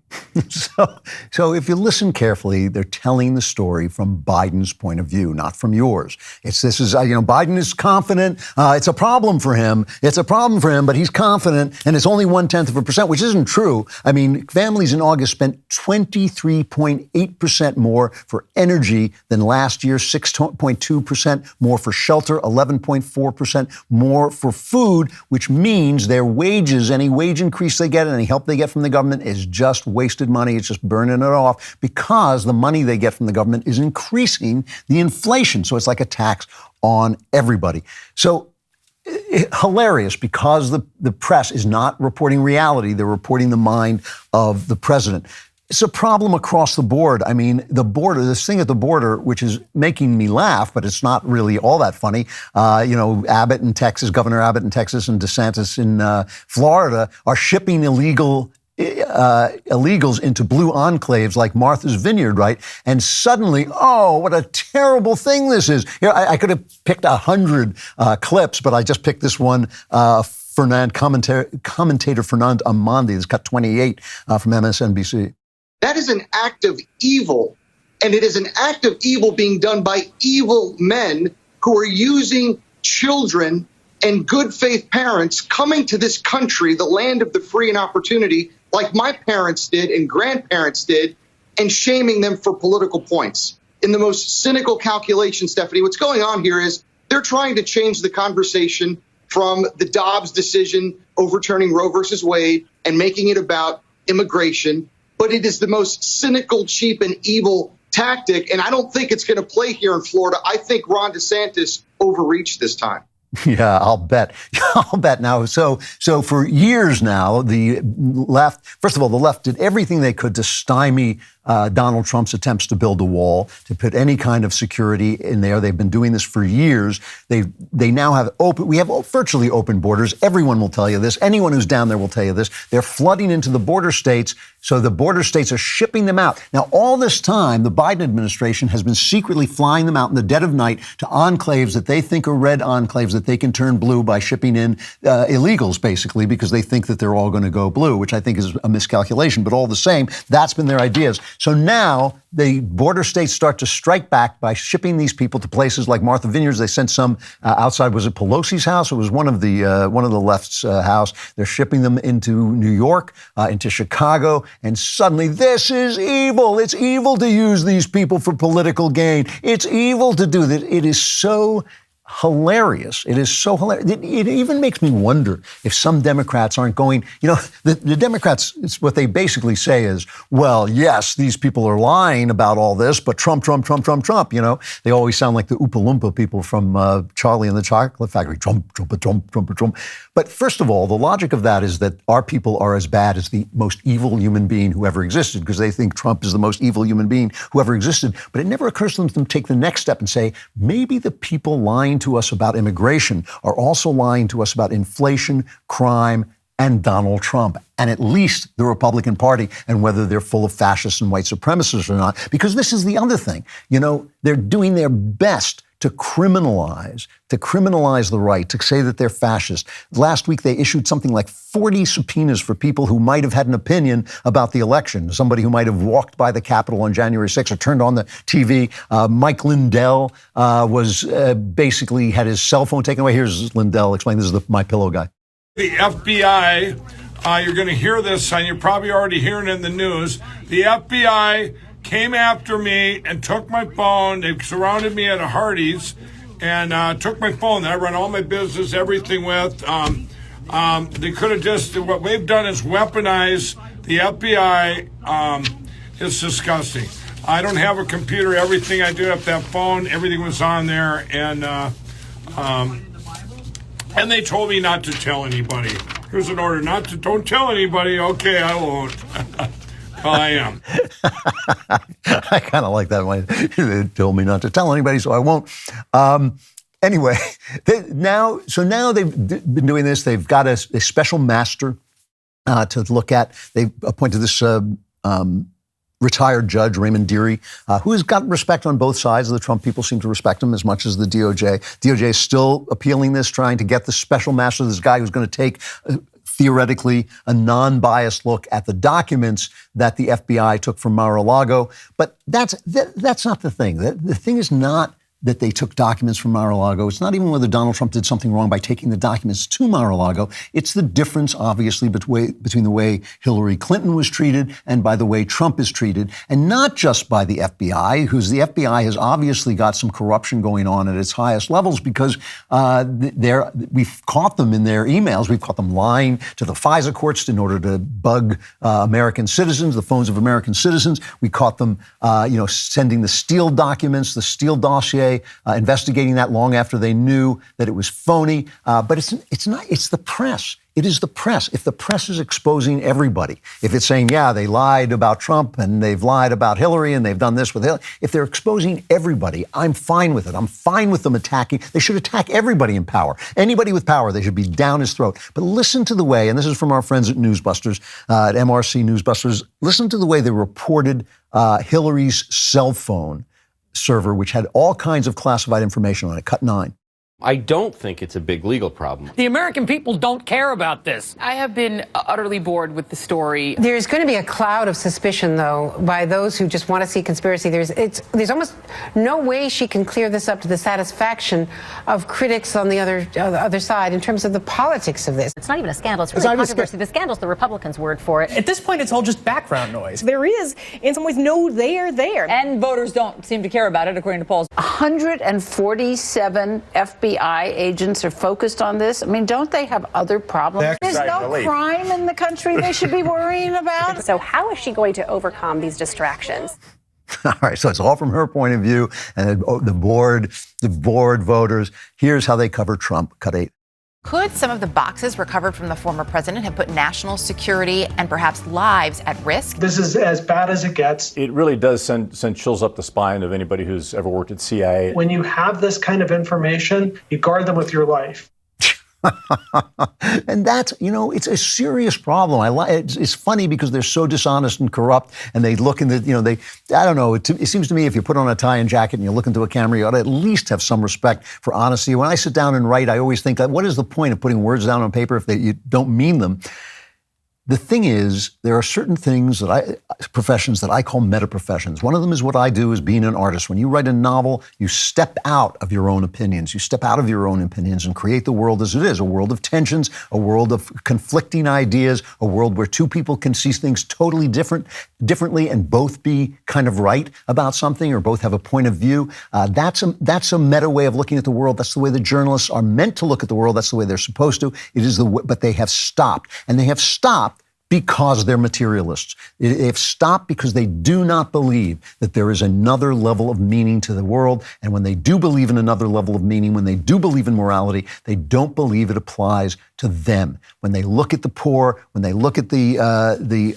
Speaker 1: So if you listen carefully, they're telling the story from Biden's point of view, not from yours. Biden is confident. It's a problem for him. But he's confident, and it's only 0.1%, which isn't true. I mean, families in August spent 23.8% more for energy than last year, 6.2% more for shelter, 11.4% more for food, which means their wages, any wage increase they get, any help they get from the government is just wasted money. It's just burning it off because the money they get from the government is increasing the inflation. So it's like a tax on everybody. So hilarious because the press is not reporting reality. They're reporting the mind of the president. It's a problem across the board. I mean, this thing at the border, which is making me laugh, but it's not really all that funny. Abbott in Texas, Governor Abbott in Texas and DeSantis in Florida are shipping illegals into blue enclaves like Martha's Vineyard, right? And suddenly, what a terrible thing this is. I could have picked 100 clips, but I just picked this one. Commentator Fernand Amandi has cut 28 from MSNBC.
Speaker 19: That is an act of evil, and it is an act of evil being done by evil men who are using children and good faith parents coming to this country, the land of the free and opportunity, like my parents did and grandparents did, and shaming them for political points. In the most cynical calculation, Stephanie, what's going on here is they're trying to change the conversation from the Dobbs decision overturning Roe versus Wade and making it about immigration. But it is the most cynical, cheap, and evil tactic. And I don't think it's going to play here in Florida. I think Ron DeSantis overreached this time.
Speaker 1: Yeah, I'll bet. Now, so for years now, the left, first of all, the left did everything they could to stymie Donald Trump's attempts to build a wall, to put any kind of security in there. They've been doing this for years. They now have we have virtually open borders. Everyone will tell you this. Anyone who's down there will tell you this. They're flooding into the border states, so the border states are shipping them out. Now, all this time, the Biden administration has been secretly flying them out in the dead of night to enclaves that they think are red enclaves that they can turn blue by shipping in illegals, basically, because they think that they're all going to go blue, which I think is a miscalculation. But all the same, that's been their ideas. So now the border states start to strike back by shipping these people to places like Martha Vineyards. They sent some outside. Was it Pelosi's house? It was one of the left's house. They're shipping them into New York, into Chicago, and suddenly this is evil. It's evil to use these people for political gain. It's evil to do that. It is so hilarious. It is so hilarious. It even makes me wonder if some Democrats aren't going, the Democrats, what they basically say is, well, yes, these people are lying about all this, but Trump, They always sound like the Oompa Loompa people from Charlie and the Chocolate Factory. Trump. But first of all, the logic of that is that our people are as bad as the most evil human being who ever existed, because they think Trump is the most evil human being who ever existed. But it never occurs to them to take the next step and say, maybe the people lying to us about immigration are also lying to us about inflation, crime, and Donald Trump, and at least the Republican Party, and whether they're full of fascists and white supremacists or not. Because this is the other thing. They're doing their best to criminalize the right, to say that they're fascist. Last week, they issued something like 40 subpoenas for people who might have had an opinion about the election, somebody who might have walked by the Capitol on January 6th or turned on the TV. Mike Lindell was basically had his cell phone taken away. Here's Lindell explaining. This is the My Pillow guy.
Speaker 20: The FBI, you're going to hear this, and you're probably already hearing it in the news. The FBI came after me and took my phone. They surrounded me at a Hardee's and took my phone that I run all my business, everything with. They could have just, what they've done is weaponize the FBI. It's disgusting. I don't have a computer. Everything I do up that phone, everything was on there. And they told me not to tell anybody. Here's an order, don't tell anybody. Okay, I won't. Well, I am.
Speaker 1: I kind of like that. They told me not to tell anybody, so I won't. Anyway, now they've been doing this. They've got a special master to look at. They've appointed this retired judge, Raymond Dearie, who has got respect on both sides. The Trump people seem to respect him as much as the DOJ. DOJ is still appealing this, trying to get the special master, this guy who's going to take theoretically a non-biased look at the documents that the FBI took from Mar-a-Lago. But that's not the thing. The thing is not that they took documents from Mar-a-Lago. It's not even whether Donald Trump did something wrong by taking the documents to Mar-a-Lago. It's the difference, obviously, between the way Hillary Clinton was treated and by the way Trump is treated, and not just by the FBI, whose the FBI has obviously got some corruption going on at its highest levels, because we've caught them in their emails. We've caught them lying to the FISA courts in order to bug American citizens, the phones of American citizens. We caught them, sending the Steele documents, the Steele dossier, investigating that long after they knew that it was phony. But it's not. It's the press. It is the press. If the press is exposing everybody, if it's saying, yeah, they lied about Trump and they've lied about Hillary and they've done this with Hillary, if they're exposing everybody, I'm fine with it. I'm fine with them attacking. They should attack everybody in power. Anybody with power, they should be down his throat. But listen to the way, and this is from our friends at Newsbusters, at MRC Newsbusters, listen to the way they reported Hillary's cell phone server, which had all kinds of classified information on it, Cut 9.
Speaker 21: I don't think it's a big legal problem.
Speaker 22: The American people don't care about this.
Speaker 23: I have been utterly bored with the story.
Speaker 24: There's going to be a cloud of suspicion, though, by those who just want to see conspiracy theories. There's almost no way she can clear this up to the satisfaction of critics on the other side in terms of the politics of this.
Speaker 25: It's not even a scandal. It's really controversy. The scandal's the Republicans' word for it.
Speaker 22: At this point, it's all just background noise.
Speaker 26: There is, in some ways, no there there.
Speaker 10: And voters don't seem to care about it, according to polls.
Speaker 4: 147 FBI agents are focused on this. I mean, don't they have other problems?
Speaker 26: There's no crime in the country they should be worrying about.
Speaker 9: So how is she going to overcome these distractions?
Speaker 1: All right, so it's all from her point of view, and the board voters. Here's how they cover Trump. Cut 8.
Speaker 27: Could some of the boxes recovered from the former president have put national security and perhaps lives at risk?
Speaker 28: This is as bad as it gets.
Speaker 29: It really does send chills up the spine of anybody who's ever worked at CIA.
Speaker 28: When you have this kind of information, you guard them with your life.
Speaker 1: And that's, it's a serious problem. It's funny because they're so dishonest and corrupt, and they look in the, I don't know, it seems to me if you put on a tie and jacket and you look into a camera, you ought to at least have some respect for honesty. When I sit down and write, I always think, what is the point of putting words down on paper if you don't mean them? The thing is, there are certain things professions that I call meta professions. One of them is what I do as being an artist. When you write a novel, you step out of your own opinions. You step out of your own opinions and create the world as it is, a world of tensions, a world of conflicting ideas, a world where two people can see things totally differently and both be kind of right about something or both have a point of view. That's a meta way of looking at the world. That's the way the journalists are meant to look at the world. That's the way they're supposed to. But they have stopped. And they have stopped because they're materialists. They've stopped because they do not believe that there is another level of meaning to the world. And when they do believe in another level of meaning, when they do believe in morality, they don't believe it applies to them. When they look at the poor, when they look at the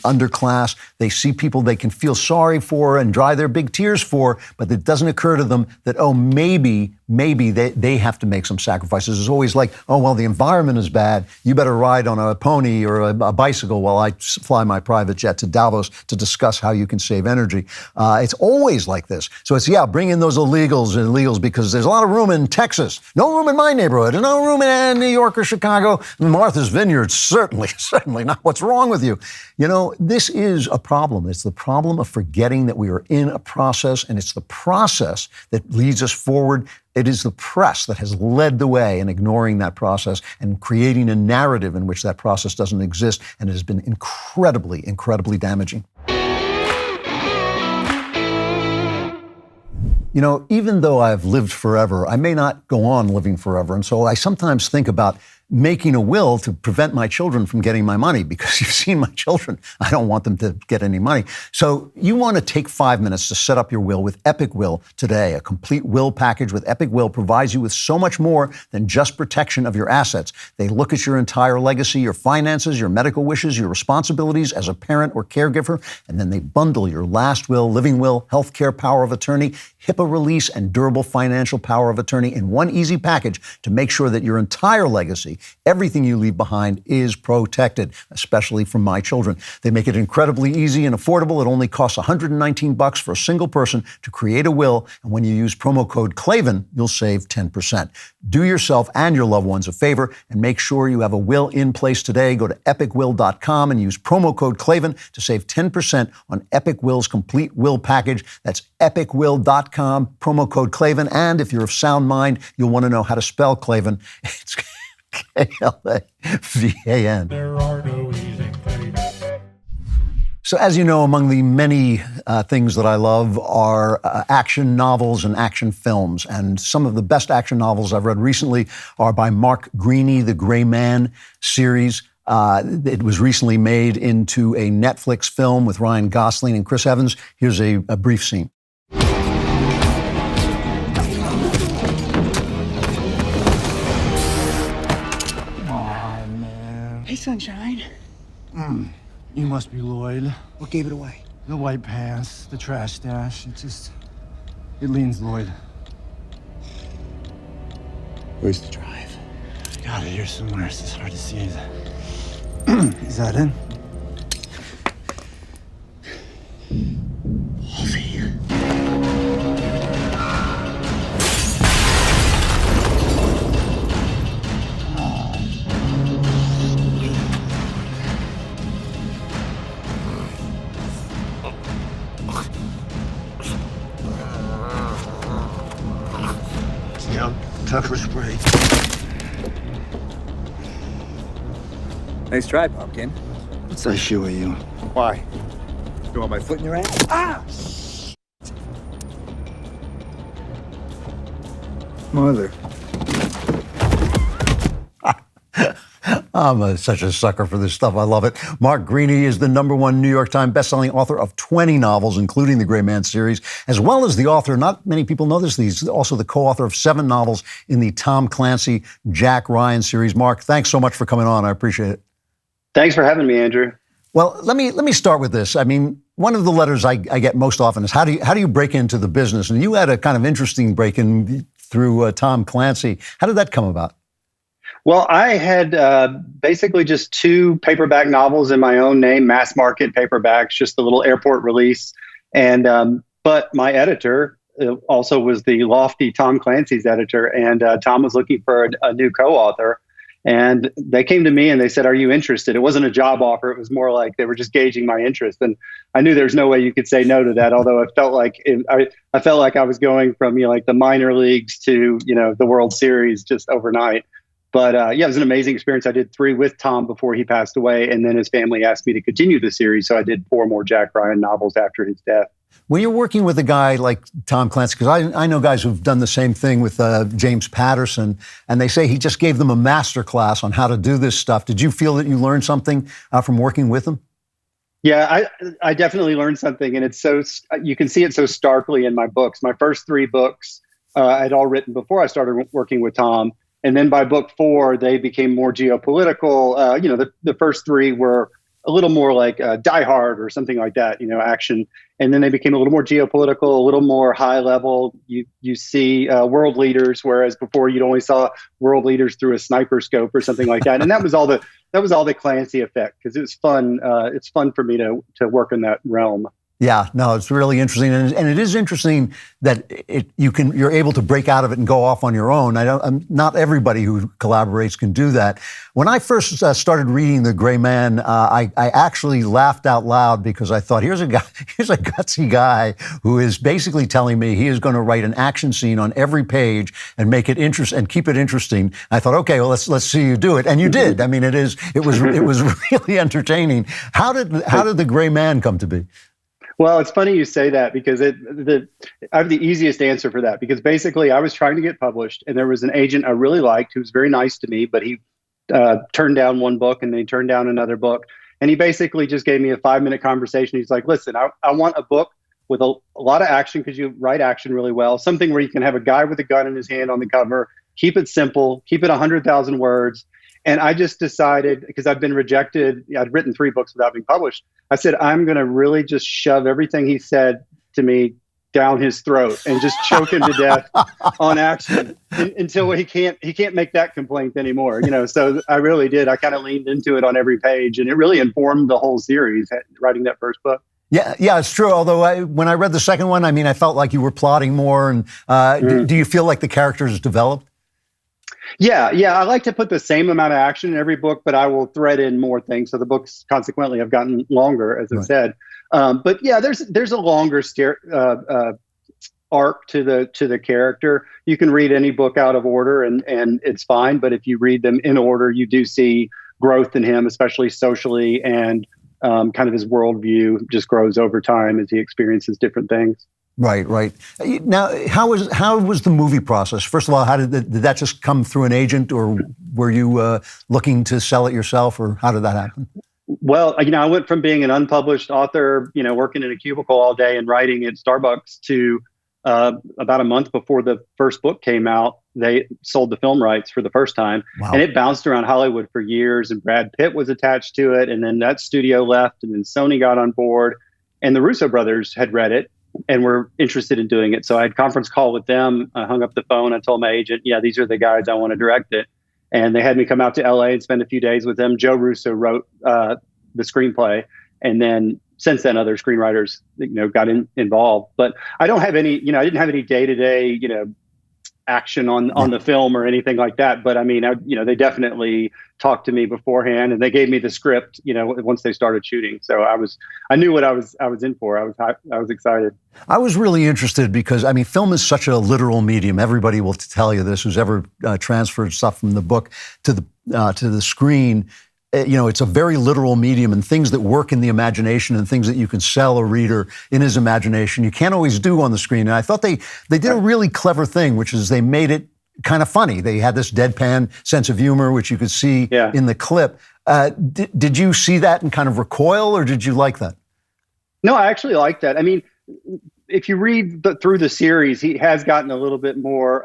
Speaker 1: underclass, they see people they can feel sorry for and dry their big tears for, but it doesn't occur to them that, maybe they have to make some sacrifices. It's always like, well, the environment is bad. You better ride on a pony or a bicycle while I fly my private jet to Davos to discuss how you can save energy. It's always like this. So it's, bring in those illegals because there's a lot of room in Texas. No room in my neighborhood. And no room in New York or Chicago. Martha's Vineyard, certainly not. What's wrong with you? This is a problem. It's the problem of forgetting that we are in a process, and it's the process that leads us forward. It is the press that has led the way in ignoring that process and creating a narrative in which that process doesn't exist, and it has been incredibly, incredibly damaging. Even though I've lived forever, I may not go on living forever, and so I sometimes think about making a will to prevent my children from getting my money, because you've seen my children. I don't want them to get any money. So you want to take 5 minutes to set up your will with Epic Will today. A complete will package with Epic Will provides you with so much more than just protection of your assets. They look at your entire legacy, your finances, your medical wishes, your responsibilities as a parent or caregiver, and then they bundle your last will, living will, healthcare power of attorney, HIPAA release, and durable financial power of attorney in one easy package to make sure that your entire legacy, everything you leave behind, is protected, especially from my children. They make it incredibly easy and affordable. It only costs $119 for a single person to create a will. And when you use promo code Klavan, you'll save 10%. Do yourself and your loved ones a favor and make sure you have a will in place today. Go to epicwill.com and use promo code Klavan to save 10% on Epic Will's complete will package. That's epicwill.com, promo code Klavan. And if you're of sound mind, you'll want to know how to spell Klavan. It's Klavan.
Speaker 20: There are no easy things.
Speaker 1: So as you know, among the many things that I love are action novels and action films. And some of the best action novels I've read recently are by Mark Greaney, the Gray Man series. It was recently made into a Netflix film with Ryan Gosling and Chris Evans. Here's a brief scene.
Speaker 2: Hey, sunshine.
Speaker 3: You must be Lloyd.
Speaker 2: What gave it away?
Speaker 3: The white pants, the trash stash. It leans Lloyd.
Speaker 2: Where's the drive?
Speaker 3: Got it here somewhere. It's just hard to see. Is that it?
Speaker 2: Pepper spray.
Speaker 3: Nice try, Pumpkin. What's that shoe at you?
Speaker 2: Why? You want my foot in your ass? Ah!
Speaker 3: Mother.
Speaker 1: I'm such a sucker for this stuff. I love it. Mark Greaney is the #1 New York Times bestselling author of 20 novels, including the Gray Man series, as well as the author, not many people know this, he's also the co-author of 7 novels in the Tom Clancy, Jack Ryan series. Mark, thanks so much for coming on. I appreciate it.
Speaker 5: Thanks for having me, Andrew.
Speaker 1: Well, let me start with this. I mean, one of the letters I get most often is how do you break into the business? And you had a kind of interesting break in through Tom Clancy. How did that come about?
Speaker 5: Well, I had basically just 2 paperback novels in my own name, mass market paperbacks, just a little airport release. And but my editor also was the lofty Tom Clancy's editor, and Tom was looking for a new co-author. And they came to me and they said, "Are you interested?" It wasn't a job offer. It was more like they were just gauging my interest. And I knew there's no way you could say no to that. Although I felt like I was going from, like the minor leagues to, the World Series just overnight. But yeah, it was an amazing experience. I did 3 with Tom before he passed away. And then his family asked me to continue the series. So I did 4 more Jack Ryan novels after his death.
Speaker 1: When you're working with a guy like Tom Clancy, because I know guys who've done the same thing with James Patterson, and they say he just gave them a master class on how to do this stuff. Did you feel that you learned something from working with him?
Speaker 5: Yeah, I definitely learned something. And it's you can see it so starkly in my books. My first 3 books I'd all written before I started working with Tom. And then by book 4, they became more geopolitical. The first 3 were a little more like Die Hard or something like that, action. And then they became a little more geopolitical, a little more high level. You see world leaders, whereas before you'd only saw world leaders through a sniper scope or something like that. And that was all the Clancy effect, because it was fun. It's fun for me to work in that realm.
Speaker 1: Yeah, no, it's really interesting, and it is interesting that you're able to break out of it and go off on your own. Not everybody who collaborates can do that. When I first started reading The Gray Man, I actually laughed out loud, because I thought, here's a gutsy guy who is basically telling me he is going to write an action scene on every page and make it interesting and keep it interesting. I thought, okay, well, let's see you do it, and you did. I mean, it was really entertaining. How did The Gray Man come to be?
Speaker 5: Well, it's funny you say that, because I have the easiest answer for that, because basically I was trying to get published, and there was an agent I really liked who was very nice to me, but he turned down one book and then he turned down another book. And he basically just gave me a 5-minute conversation. He's like, "Listen, I want a book with a lot of action, because you write action really well. Something where you can have a guy with a gun in his hand on the cover, keep it simple, keep it 100,000 words. And I just decided, because I've been rejected, I'd written 3 books without being published. I said, I'm going to really just shove everything he said to me down his throat and just choke him to death on action until he can't make that complaint anymore. So I really did. I kind of leaned into it on every page, and it really informed the whole series, writing that first book. Yeah,
Speaker 1: it's true. Although when I read the second one, I felt like you were plotting more. And do you feel like the characters developed?
Speaker 5: Yeah. I like to put the same amount of action in every book, but I will thread in more things. So the books consequently have gotten longer, as I said. But yeah, there's a longer arc to the character. You can read any book out of order and it's fine. But if you read them in order, you do see growth in him, especially socially, and kind of his worldview just grows over time as he experiences different things.
Speaker 1: Right. Now, how was the movie process? First of all, did that just come through an agent, or were you looking to sell it yourself, or how did that happen?
Speaker 5: Well, I went from being an unpublished author, working in a cubicle all day and writing at Starbucks, to about a month before the first book came out, they sold the film rights for the first time. Wow. And it bounced around Hollywood for years, and Brad Pitt was attached to it. And then that studio left, and then Sony got on board, and the Russo brothers had read it and were interested in doing it. So I had a conference call with them. I hung up the phone. I told my agent, these are the guys I want to direct it. And they had me come out to LA and spend a few days with them. Joe Russo wrote the screenplay. And then since then, other screenwriters, got involved. But I don't have any, I didn't have any day-to-day, action on the film or anything like that. But they definitely talked to me beforehand, and they gave me the script, once they started shooting. So I knew what I was in for. I was excited.
Speaker 1: I was really interested because, film is such a literal medium. Everybody will tell you this who's ever transferred stuff from the book to the screen. It's a very literal medium, and things that work in the imagination and things that you can sell a reader in his imagination, you can't always do on the screen. And I thought they did a really clever thing, which is they made it kind of funny. They had this deadpan sense of humor, which you could see in the clip. Did you see that and kind of recoil, or did you like that?
Speaker 5: No, I actually like that. If you read through the series, he has gotten a little bit more,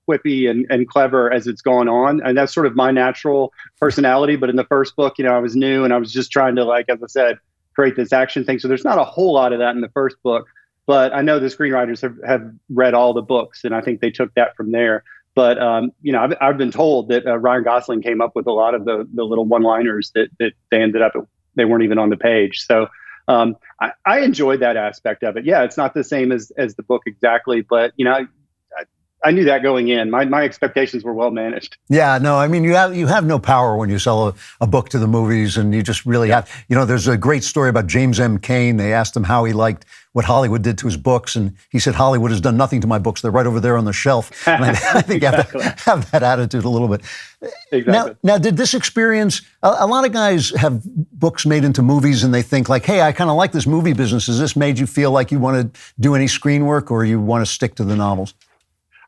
Speaker 5: quippy and clever as it's gone on. And that's sort of my natural personality. But in the first book, I was new, and I was just trying to, as I said, create this action thing. So there's not a whole lot of that in the first book. But I know the screenwriters have read all the books, and I think they took that from there. But, I've been told that Ryan Gosling came up with a lot of the little one-liners that they ended up, they weren't even on the page. So I enjoyed that aspect of it. Yeah, it's not the same as the book exactly, but, I knew that going in. My expectations were well managed.
Speaker 1: Yeah, no, I mean, you have no power when you sell a book to the movies, and you just really have, there's a great story about James M. Cain. They asked him how he liked what Hollywood did to his books, and he said, Hollywood has done nothing to my books. They're right over there on the shelf. And I think
Speaker 5: Exactly.
Speaker 1: you have that attitude a little bit.
Speaker 5: Exactly.
Speaker 1: Now, did this experience, a lot of guys have books made into movies, and they think like, hey, I kind of like this movie business. Has this made you feel like you want to do any screen work, or you want to stick to the novels?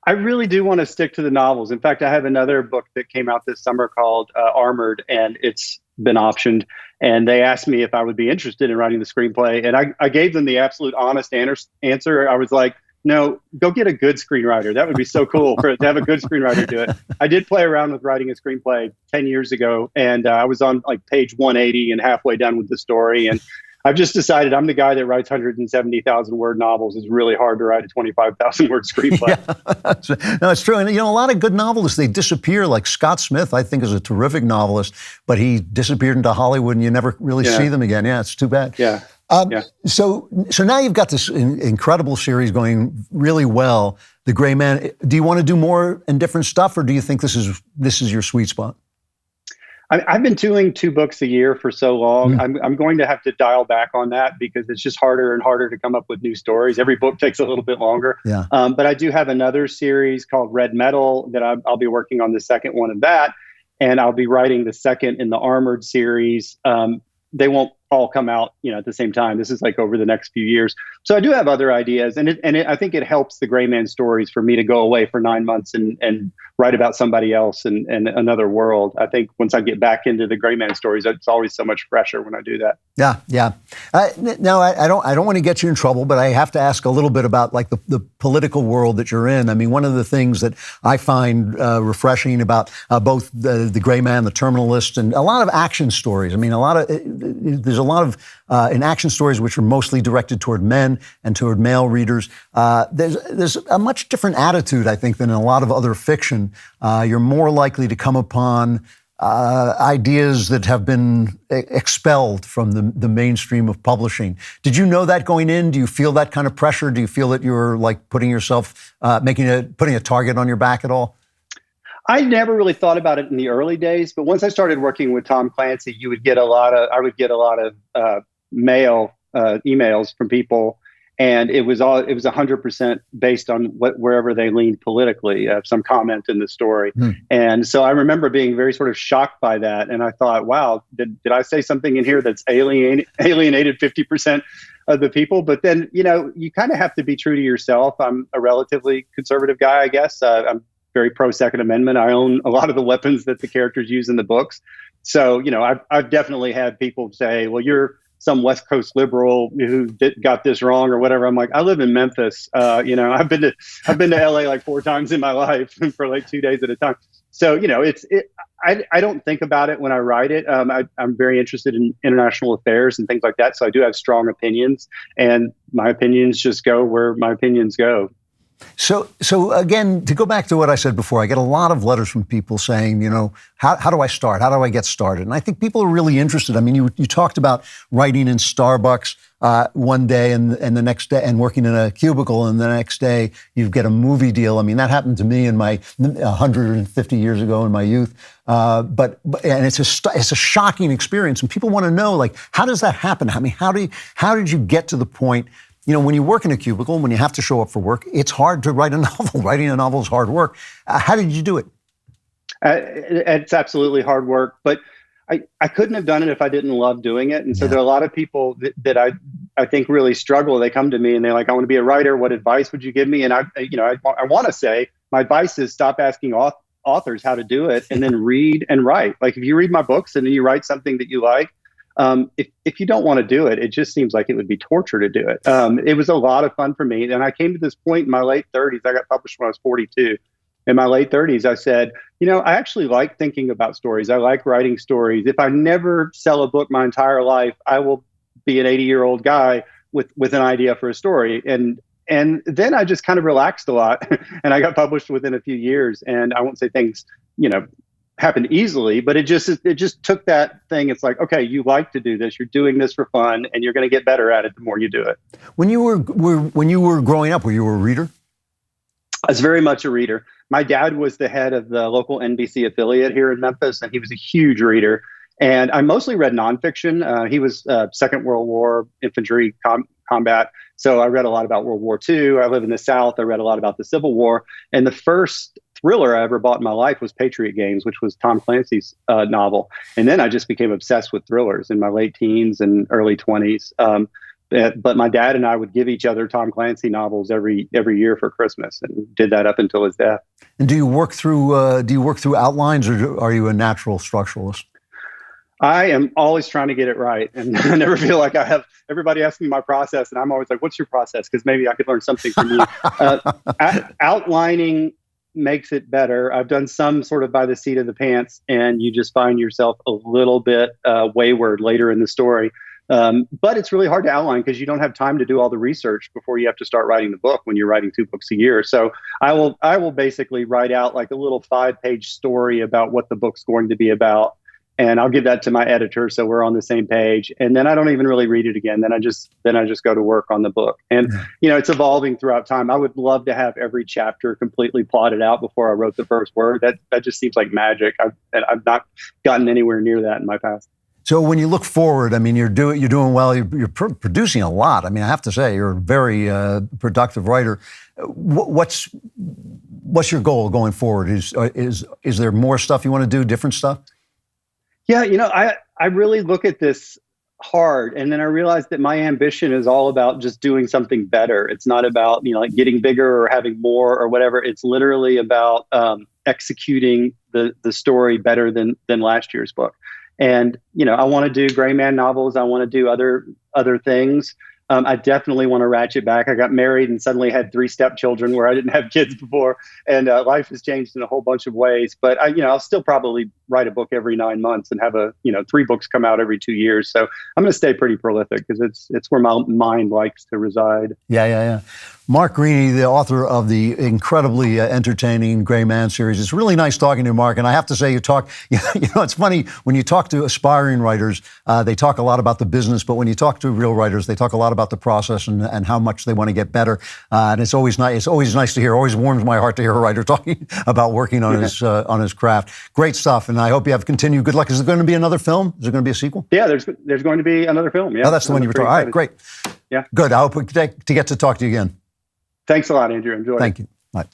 Speaker 5: I really do want to stick to the novels. In fact, I have another book that came out this summer called Armored, and it's been optioned. And they asked me if I would be interested in writing the screenplay. And I gave them the absolute honest answer. I was like, no, go get a good screenwriter. That would be so cool to have a good screenwriter do it. I did play around with writing a screenplay 10 years ago, and I was on like page 180 and halfway done with the story. And I've just decided I'm the guy that writes 170,000 word novels. It's really hard to write a 25,000 word screenplay.
Speaker 1: Yeah. No, it's true. And, a lot of good novelists, they disappear. Like Scott Smith, I think, is a terrific novelist, but he disappeared into Hollywood and you never really see them again. Yeah, it's too bad.
Speaker 5: Yeah.
Speaker 1: So now you've got this incredible series going really well, The Gray Man. Do you want to do more and different stuff, or do you think this is your sweet spot?
Speaker 5: I've been doing 2 books a year for so long. I'm going to have to dial back on that because it's just harder and harder to come up with new stories. Every book takes a little bit longer.
Speaker 1: Yeah.
Speaker 5: But I do have another series called Red Metal that I'll be working on the second one of that. And I'll be writing the second in the Armored series. They won't all come out, at the same time. This is like over the next few years. So I do have other ideas, and I think it helps the Gray Man stories for me to go away for 9 months and write about somebody else and another world. I think once I get back into the Gray Man stories, it's always so much fresher when I do that.
Speaker 1: Yeah. Now, I don't want to get you in trouble, but I have to ask a little bit about like the political world that you're in. I mean, one of the things that I find refreshing about both the Gray Man, the Terminalist, and a lot of action stories. I mean, there's a lot of in action stories which are mostly directed toward men and toward male readers. There's a much different attitude, I think, than in a lot of other fiction. You're more likely to come upon ideas that have been expelled from the mainstream of publishing. Did you know that going in? Do you feel that kind of pressure? Do you feel that you're like putting yourself, putting a target on your back at all?
Speaker 5: I never really thought about it in the early days, but once I started working with Tom Clancy, I would get a lot of mail, emails from people, and it was 100% based on wherever they leaned politically, some comment in the story. And so I remember being very sort of shocked by that, and I thought, wow, did I say something in here that's alienated 50% of the people? But then, you kind of have to be true to yourself. I'm a relatively conservative guy, I guess. I'm very pro Second Amendment. I own a lot of the weapons that the characters use in the books. So, I've definitely had people say, well, you're some West Coast liberal who got this wrong or whatever. I'm like, I live in Memphis. I've been to LA like 4 times in my life for like 2 days at a time. So, I don't think about it when I write it. I'm very interested in international affairs and things like that. So I do have strong opinions, and my opinions just go where my opinions go.
Speaker 1: So again, to go back to what I said before, I get a lot of letters from people saying, how do I start? How do I get started? And I think people are really interested. I mean, you talked about writing in Starbucks one day and the next day, and working in a cubicle, and the next day you get a movie deal. I mean, that happened to me in my 150 years ago in my youth. But it's a shocking experience, and people want to know, like, how does that happen? I mean, how did you get to the point? When you work in a cubicle, when you have to show up for work, it's hard to write a novel. Writing a novel is hard work. How did you do it?
Speaker 5: It's absolutely hard work, but I couldn't have done it if I didn't love doing it. And so there are a lot of people that I think really struggle. They come to me and they're like, I want to be a writer. What advice would you give me? And I want to say my advice is stop asking authors how to do it, and then read and write. Like, if you read my books and then you write something that you like, if you don't want to do it, it just seems like it would be torture to do it. It was a lot of fun for me. And I came to this point in my late 30s. I got published when I was 42. In my late 30s, I said, I actually like thinking about stories. I like writing stories. If I never sell a book my entire life, I will be an 80-year-old guy with an idea for a story. And then I just kind of relaxed a lot, and I got published within a few years. And I won't say things, happened easily, but it just took that thing. It's like, okay, you like to do this, you're doing this for fun, and you're going to get better at it the more you do it.
Speaker 1: When you were growing up, were you a reader?
Speaker 5: I was very much a reader. My dad was the head of the local NBC affiliate here in Memphis, and he was a huge reader. And I mostly read nonfiction. He was Second World War infantry combat. So I read a lot about World War II. I live in the South. I read a lot about the Civil War. And the first thriller I ever bought in my life was Patriot Games, which was Tom Clancy's novel. And then I just became obsessed with thrillers in my late teens and early 20s. But my dad and I would give each other Tom Clancy novels every year for Christmas, and did that up until his death.
Speaker 1: And do you work through outlines, or are you a natural structuralist?
Speaker 5: I am always trying to get it right, and I never feel like I have. Everybody asks me my process, and I'm always like, "What's your process?" Because maybe I could learn something from you. Outlining makes it better. I've done some sort of by the seat of the pants, and you just find yourself a little bit wayward later in the story. But it's really hard to outline because you don't have time to do all the research before you have to start writing the book when you're writing 2 books a year. So I will basically write out like a little 5-page story about what the book's going to be about. And I'll give that to my editor, so we're on the same page. And then I don't even really read it again. Then I just go to work on the book. And it's evolving throughout time. I would love to have every chapter completely plotted out before I wrote the first word. That just seems like magic. I've not gotten anywhere near that in my past.
Speaker 1: So when you look forward, I mean, you're doing well. You're producing a lot. I mean, I have to say, you're a very productive writer. What's your goal going forward? Is there more stuff you want to do? Different stuff?
Speaker 5: Yeah, I really look at this hard, and then I realized that my ambition is all about just doing something better. It's not about like getting bigger or having more or whatever. It's literally about executing the story better than last year's book. And I want to do gray man novels. I want to do other things. I definitely want to ratchet back. I got married and suddenly had 3 stepchildren where I didn't have kids before, and life has changed in a whole bunch of ways. But I'll still probably write a book every 9 months and have 3 books come out every 2 years. So I'm going to stay pretty prolific because it's where my mind likes to reside.
Speaker 1: Yeah. Mark Greaney, the author of the incredibly entertaining Gray Man series. It's really nice talking to you, Mark. And I have to say, it's funny, when you talk to aspiring writers, they talk a lot about the business, but when you talk to real writers, they talk a lot about the process and how much they want to get better. And it's always nice. It's always nice to hear. Always warms my heart to hear a writer talking about working on his craft. Great stuff. And I hope you have continued good luck. Is there going to be another film? Is there going to be a sequel?
Speaker 5: Yeah, there's going to be another film. Yeah.
Speaker 1: Oh, that's the one you were talking about. All right, great.
Speaker 5: Yeah.
Speaker 1: Good. I hope we get to talk to you again.
Speaker 5: Thanks a lot, Andrew. Enjoy.
Speaker 1: Thank you. Bye.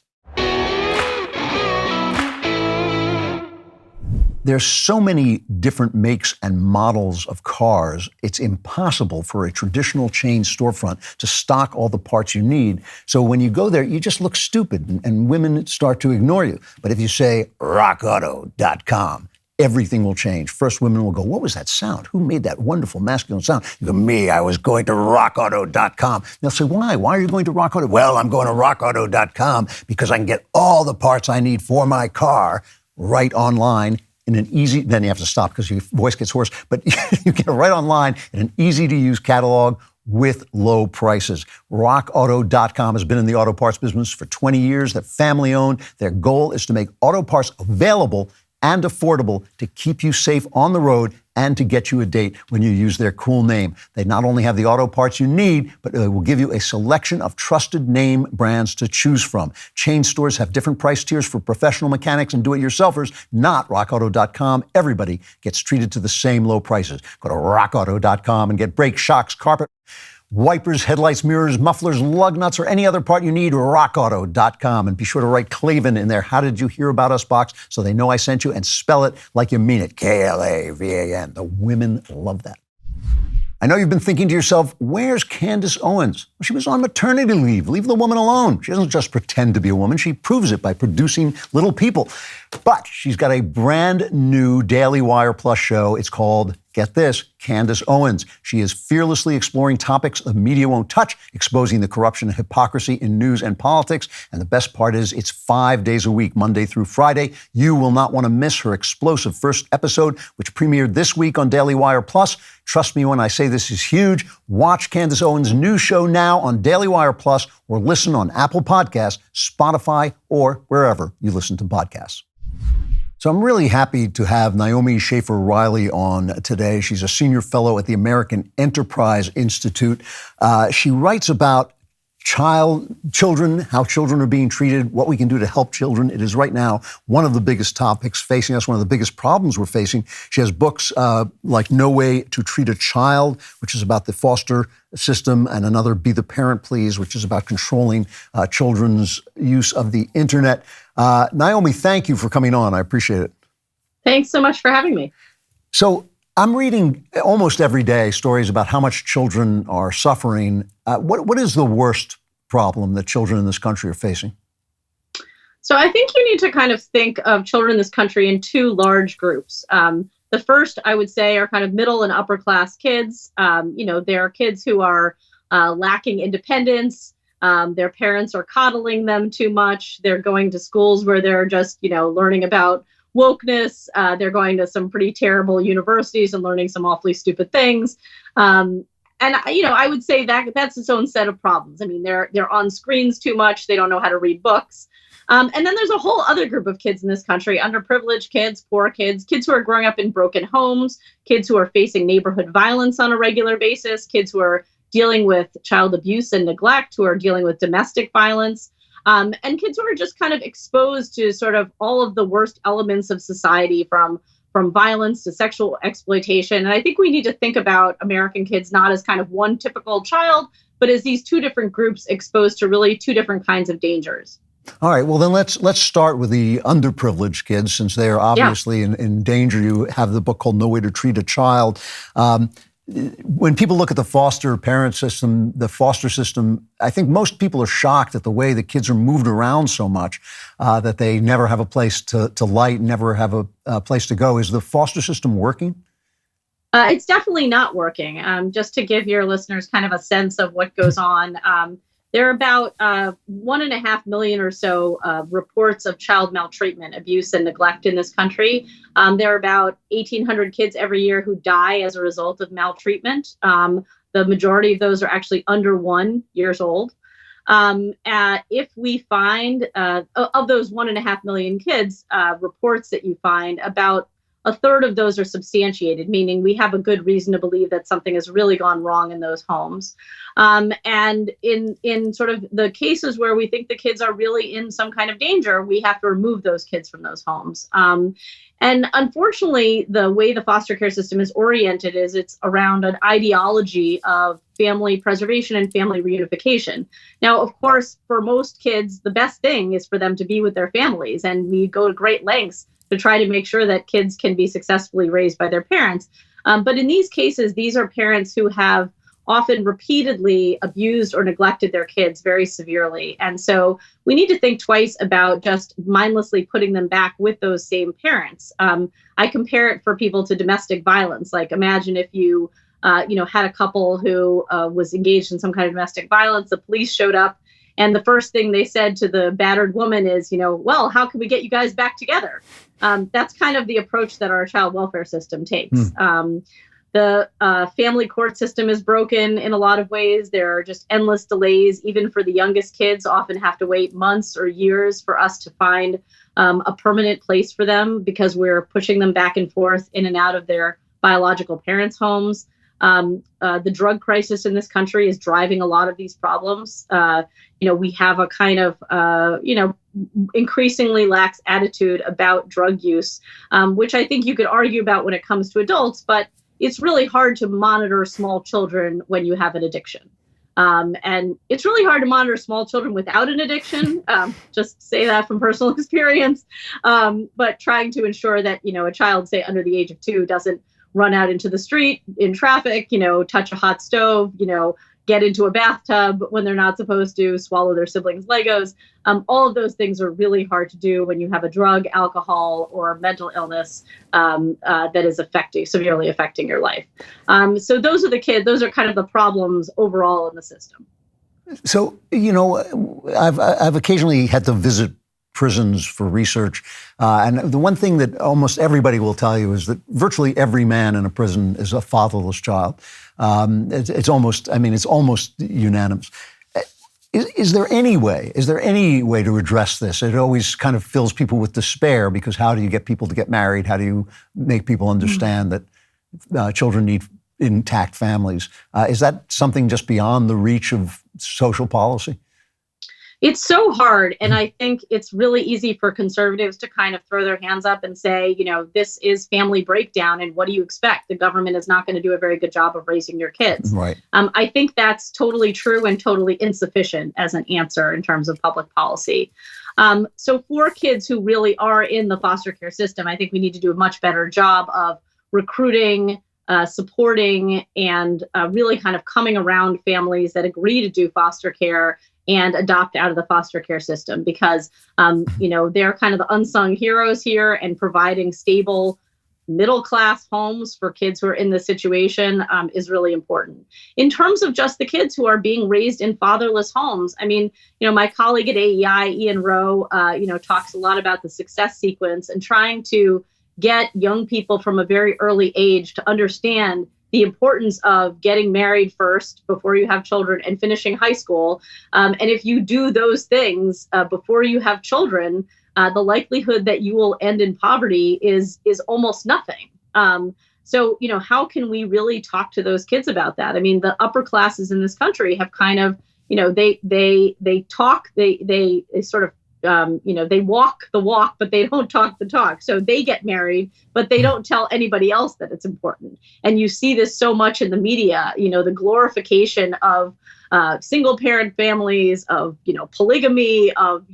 Speaker 1: There's so many different makes and models of cars, it's impossible for a traditional chain storefront to stock all the parts you need. So when you go there, you just look stupid, and women start to ignore you. But if you say RockAuto.com, everything will change. First, women will go, what was that sound? Who made that wonderful masculine sound? You go, me, I was going to RockAuto.com. They'll say, why? Why are you going to RockAuto? Well, I'm going to RockAuto.com because I can get all the parts I need for my car right online in an easy, then you have to stop because your voice gets hoarse, but you get it right online in an easy-to-use catalog with low prices. RockAuto.com has been in the auto parts business for 20 years. They're family-owned. Their goal is to make auto parts available and affordable to keep you safe on the road and to get you a date when you use their cool name. They not only have the auto parts you need, but they will give you a selection of trusted name brands to choose from. Chain stores have different price tiers for professional mechanics and do-it-yourselfers, not RockAuto.com. Everybody gets treated to the same low prices. Go to RockAuto.com and get brakes, shocks, carpet, wipers, headlights, mirrors, mufflers, lug nuts, or any other part you need, RockAuto.com. And be sure to write Klavan in their How Did You Hear About Us box so they know I sent you, and spell it like you mean it, Klavan. The women love that. I know you've been thinking to yourself, where's Candace Owens? Well, she was on maternity leave. Leave the woman alone. She doesn't just pretend to be a woman. She proves it by producing little people. But she's got a brand new DailyWire Plus show. It's called, get this, Candace Owens. She is fearlessly exploring topics the media won't touch, exposing the corruption and hypocrisy in news and politics. And the best part is it's 5 days a week, Monday through Friday. You will not want to miss her explosive first episode, which premiered this week on DailyWire Plus. Trust me when I say this is huge. Watch Candace Owens' new show now on DailyWire Plus, or listen on Apple Podcasts, Spotify, or wherever you listen to podcasts. So I'm really happy to have Naomi Schaefer Riley on today. She's a senior fellow at the American Enterprise Institute. She writes about children, how children are being treated, what we can do to help children. It is right now one of the biggest topics facing us, one of the biggest problems we're facing. She has books like No Way to Treat a Child, which is about the foster system, and another, Be the Parent Please, which is about controlling children's use of the internet. Naomi, thank you for coming on. I appreciate it.
Speaker 6: Thanks so much for having me.
Speaker 1: So I'm reading almost every day stories about how much children are suffering. What is the worst problem that children in this country are facing?
Speaker 6: So I think you need to kind of think of children in this country in two large groups. The first, I would say, are kind of middle and upper class kids. There are kids who are lacking independence. Their parents are coddling them too much. They're going to schools where they're just, learning about wokeness. They're going to some pretty terrible universities and learning some awfully stupid things. I would say that that's its own set of problems. I mean, they're on screens too much. They don't know how to read books. And then there's a whole other group of kids in this country, underprivileged kids, poor kids, kids who are growing up in broken homes, kids who are facing neighborhood violence on a regular basis, kids who are dealing with child abuse and neglect, who are dealing with domestic violence, and kids who are just kind of exposed to sort of all of the worst elements of society, from violence to sexual exploitation. And I think we need to think about American kids not as kind of one typical child, but as these two different groups exposed to really two different kinds of dangers.
Speaker 1: All right, well then let's start with the underprivileged kids, since they are obviously in danger. You have the book called No Way to Treat a Child. When people look at the foster parent system, the foster system, I think most people are shocked at the way the kids are moved around so much that they never have a place to light, never have a place to go. Is the foster system working?
Speaker 6: It's definitely not working. Just to give your listeners kind of a sense of what goes on, there are about 1.5 million or so reports of child maltreatment, abuse, and neglect in this country. There are about 1,800 kids every year who die as a result of maltreatment. The majority of those are actually under 1 year old. If we find, of those 1.5 million kids, reports that you find, about a third of those are substantiated, meaning we have a good reason to believe that something has really gone wrong in those homes. And in sort of the cases where we think the kids are really in some kind of danger, we have to remove those kids from those homes. And unfortunately, the way the foster care system is oriented is it's around an ideology of family preservation and family reunification. Now, of course, for most kids, the best thing is for them to be with their families, and we go to great lengths to try to make sure that kids can be successfully raised by their parents. But in these cases, these are parents who have often repeatedly abused or neglected their kids very severely. And so we need to think twice about just mindlessly putting them back with those same parents. I compare it for people to domestic violence. Like, imagine if you had a couple who was engaged in some kind of domestic violence, the police showed up, and the first thing they said to the battered woman is, well, how can we get you guys back together? That's kind of the approach that our child welfare system takes. The family court system is broken in a lot of ways. There are just endless delays. Even for the youngest kids, often have to wait months or years for us to find a permanent place for them, because we're pushing them back and forth in and out of their biological parents' homes. The drug crisis in this country is driving a lot of these problems. We have a kind of, increasingly lax attitude about drug use, which I think you could argue about when it comes to adults, but it's really hard to monitor small children when you have an addiction. And it's really hard to monitor small children without an addiction. Just say that from personal experience. But trying to ensure that, a child, say, under the age of 2 doesn't run out into the street in traffic, touch a hot stove, get into a bathtub when they're not supposed to, swallow their siblings' Legos. All of those things are really hard to do when you have a drug, alcohol, or mental illness that is severely affecting your life. So those are those are kind of the problems overall in the system.
Speaker 1: So, I've occasionally had to visit prisons for research. And the one thing that almost everybody will tell you is that virtually every man in a prison is a fatherless child. It's almost unanimous. Is there any way to address this? It always kind of fills people with despair, because how do you get people to get married? How do you make people understand that children need intact families. Is that something just beyond the reach of social policy?
Speaker 6: It's so hard. And I think it's really easy for conservatives to kind of throw their hands up and say, this is family breakdown. And what do you expect? The government is not going to do a very good job of raising your kids.
Speaker 1: Right.
Speaker 6: I think that's totally true and totally insufficient as an answer in terms of public policy. So for kids who really are in the foster care system, I think we need to do a much better job of recruiting, supporting, and really kind of coming around families that agree to do foster care and adopt out of the foster care system, because, they're kind of the unsung heroes here, and providing stable middle-class homes for kids who are in this situation is really important. In terms of just the kids who are being raised in fatherless homes, my colleague at AEI, Ian Rowe, talks a lot about the success sequence and trying to get young people from a very early age to understand the importance of getting married first before you have children and finishing high school. And if you do those things before you have children, the likelihood that you will end in poverty is almost nothing. So, how can we really talk to those kids about that? The upper classes in this country have kind of, they talk, they sort of, they walk the walk, but they don't talk the talk. So they get married, but they don't tell anybody else that it's important. And you see this so much in the media, the glorification of single parent families, of, polygamy, of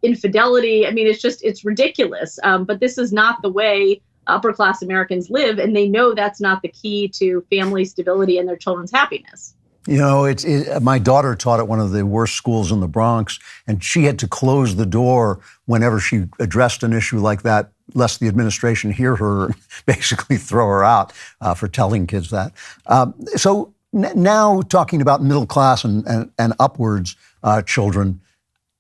Speaker 6: infidelity. It's ridiculous. But this is not the way upper class Americans live. And they know that's not the key to family stability and their children's happiness.
Speaker 1: My daughter taught at one of the worst schools in the Bronx, and she had to close the door whenever she addressed an issue like that, lest the administration hear her and basically throw her out for telling kids that. So now talking about middle class and upwards children,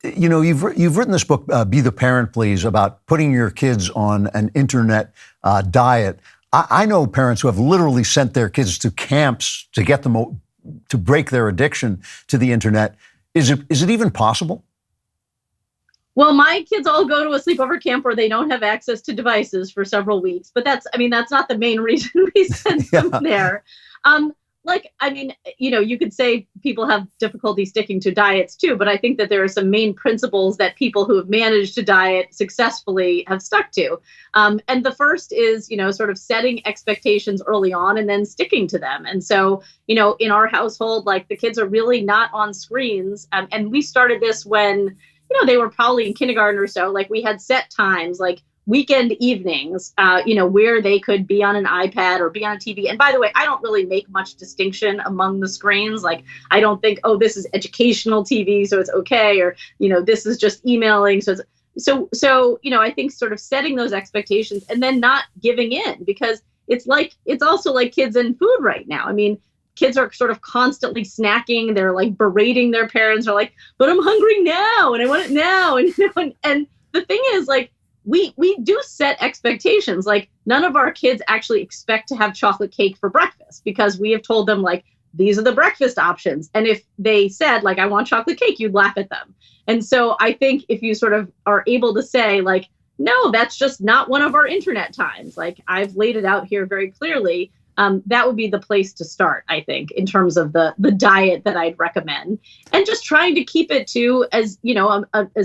Speaker 1: you've written this book, Be the Parent, Please, about putting your kids on an internet diet. I know parents who have literally sent their kids to camps to get them to break their addiction to the internet. Is it even possible?
Speaker 6: Well, my kids all go to a sleepover camp where they don't have access to devices for several weeks, but that's not the main reason we send them there. You could say people have difficulty sticking to diets too, but I think that there are some main principles that people who have managed to diet successfully have stuck to. And the first is, sort of setting expectations early on and then sticking to them. And so, in our household, the kids are really not on screens. And we started this when, they were probably in kindergarten or so. We had set times, weekend evenings, where they could be on an iPad or be on a TV. And by the way, I don't really make much distinction among the screens. I don't think, this is educational TV, so it's okay. Or, this is just emailing. So, I think sort of setting those expectations and then not giving in, because it's also like kids in food right now. Kids are sort of constantly snacking. They're berating their parents. They're like, but I'm hungry now and I want it now. And the thing is, we do set expectations. None of our kids actually expect to have chocolate cake for breakfast, because we have told them, these are the breakfast options. And if they said, I want chocolate cake, you'd laugh at them. And so I think if you sort of are able to say, no, that's just not one of our internet times. I've laid it out here very clearly. That would be the place to start, I think, in terms of the diet that I'd recommend, and just trying to keep it to as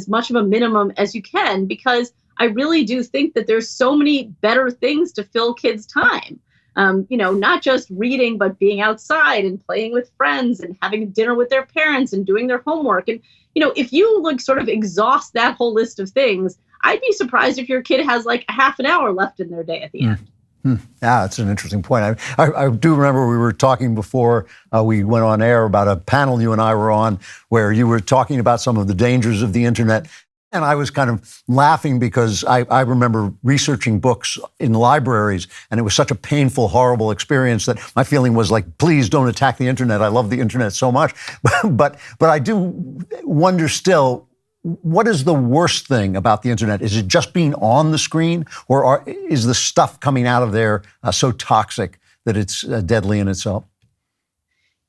Speaker 6: much of a minimum as you can, because I really do think that there's so many better things to fill kids' time. Not just reading, but being outside and playing with friends and having dinner with their parents and doing their homework. And, if you sort of exhaust that whole list of things, I'd be surprised if your kid has a half an hour left in their day at the end.
Speaker 1: Yeah, that's an interesting point. I do remember we were talking before we went on air about a panel you and I were on where you were talking about some of the dangers of the internet. And I was kind of laughing because I remember researching books in libraries, and it was such a painful, horrible experience that my feeling was please don't attack the internet. I love the internet so much. But I do wonder still, what is the worst thing about the internet? Is it just being on the screen, or is the stuff coming out of there so toxic that it's deadly in itself?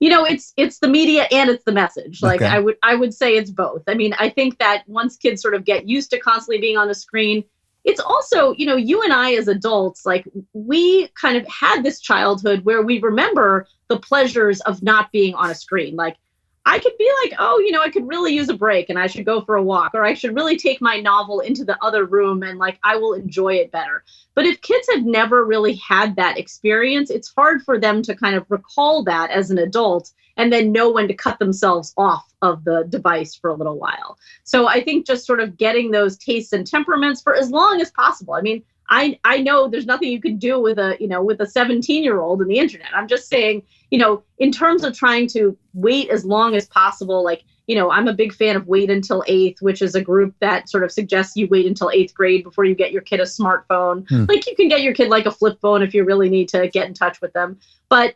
Speaker 6: It's the media and it's the message.
Speaker 1: Okay.
Speaker 6: I would say it's both. I think that once kids sort of get used to constantly being on a screen, it's also, you and I as adults, like we kind of had this childhood where we remember the pleasures of not being on a screen. Like I could be like, oh, I could really use a break and I should go for a walk, or I should really take my novel into the other room and like I will enjoy it better. But if kids have never really had that experience, it's hard for them to kind of recall that as an adult and then know when to cut themselves off of the device for a little while. So I think just sort of getting those tastes and temperaments for as long as possible. I mean, I know there's nothing you can do with a 17-year-old in the internet. I'm just saying, in terms of trying to wait as long as possible, like, I'm a big fan of Wait Until 8th, which is a group that sort of suggests you wait until 8th grade before you get your kid a smartphone. Like you can get your kid like a flip phone if you really need to get in touch with them. But,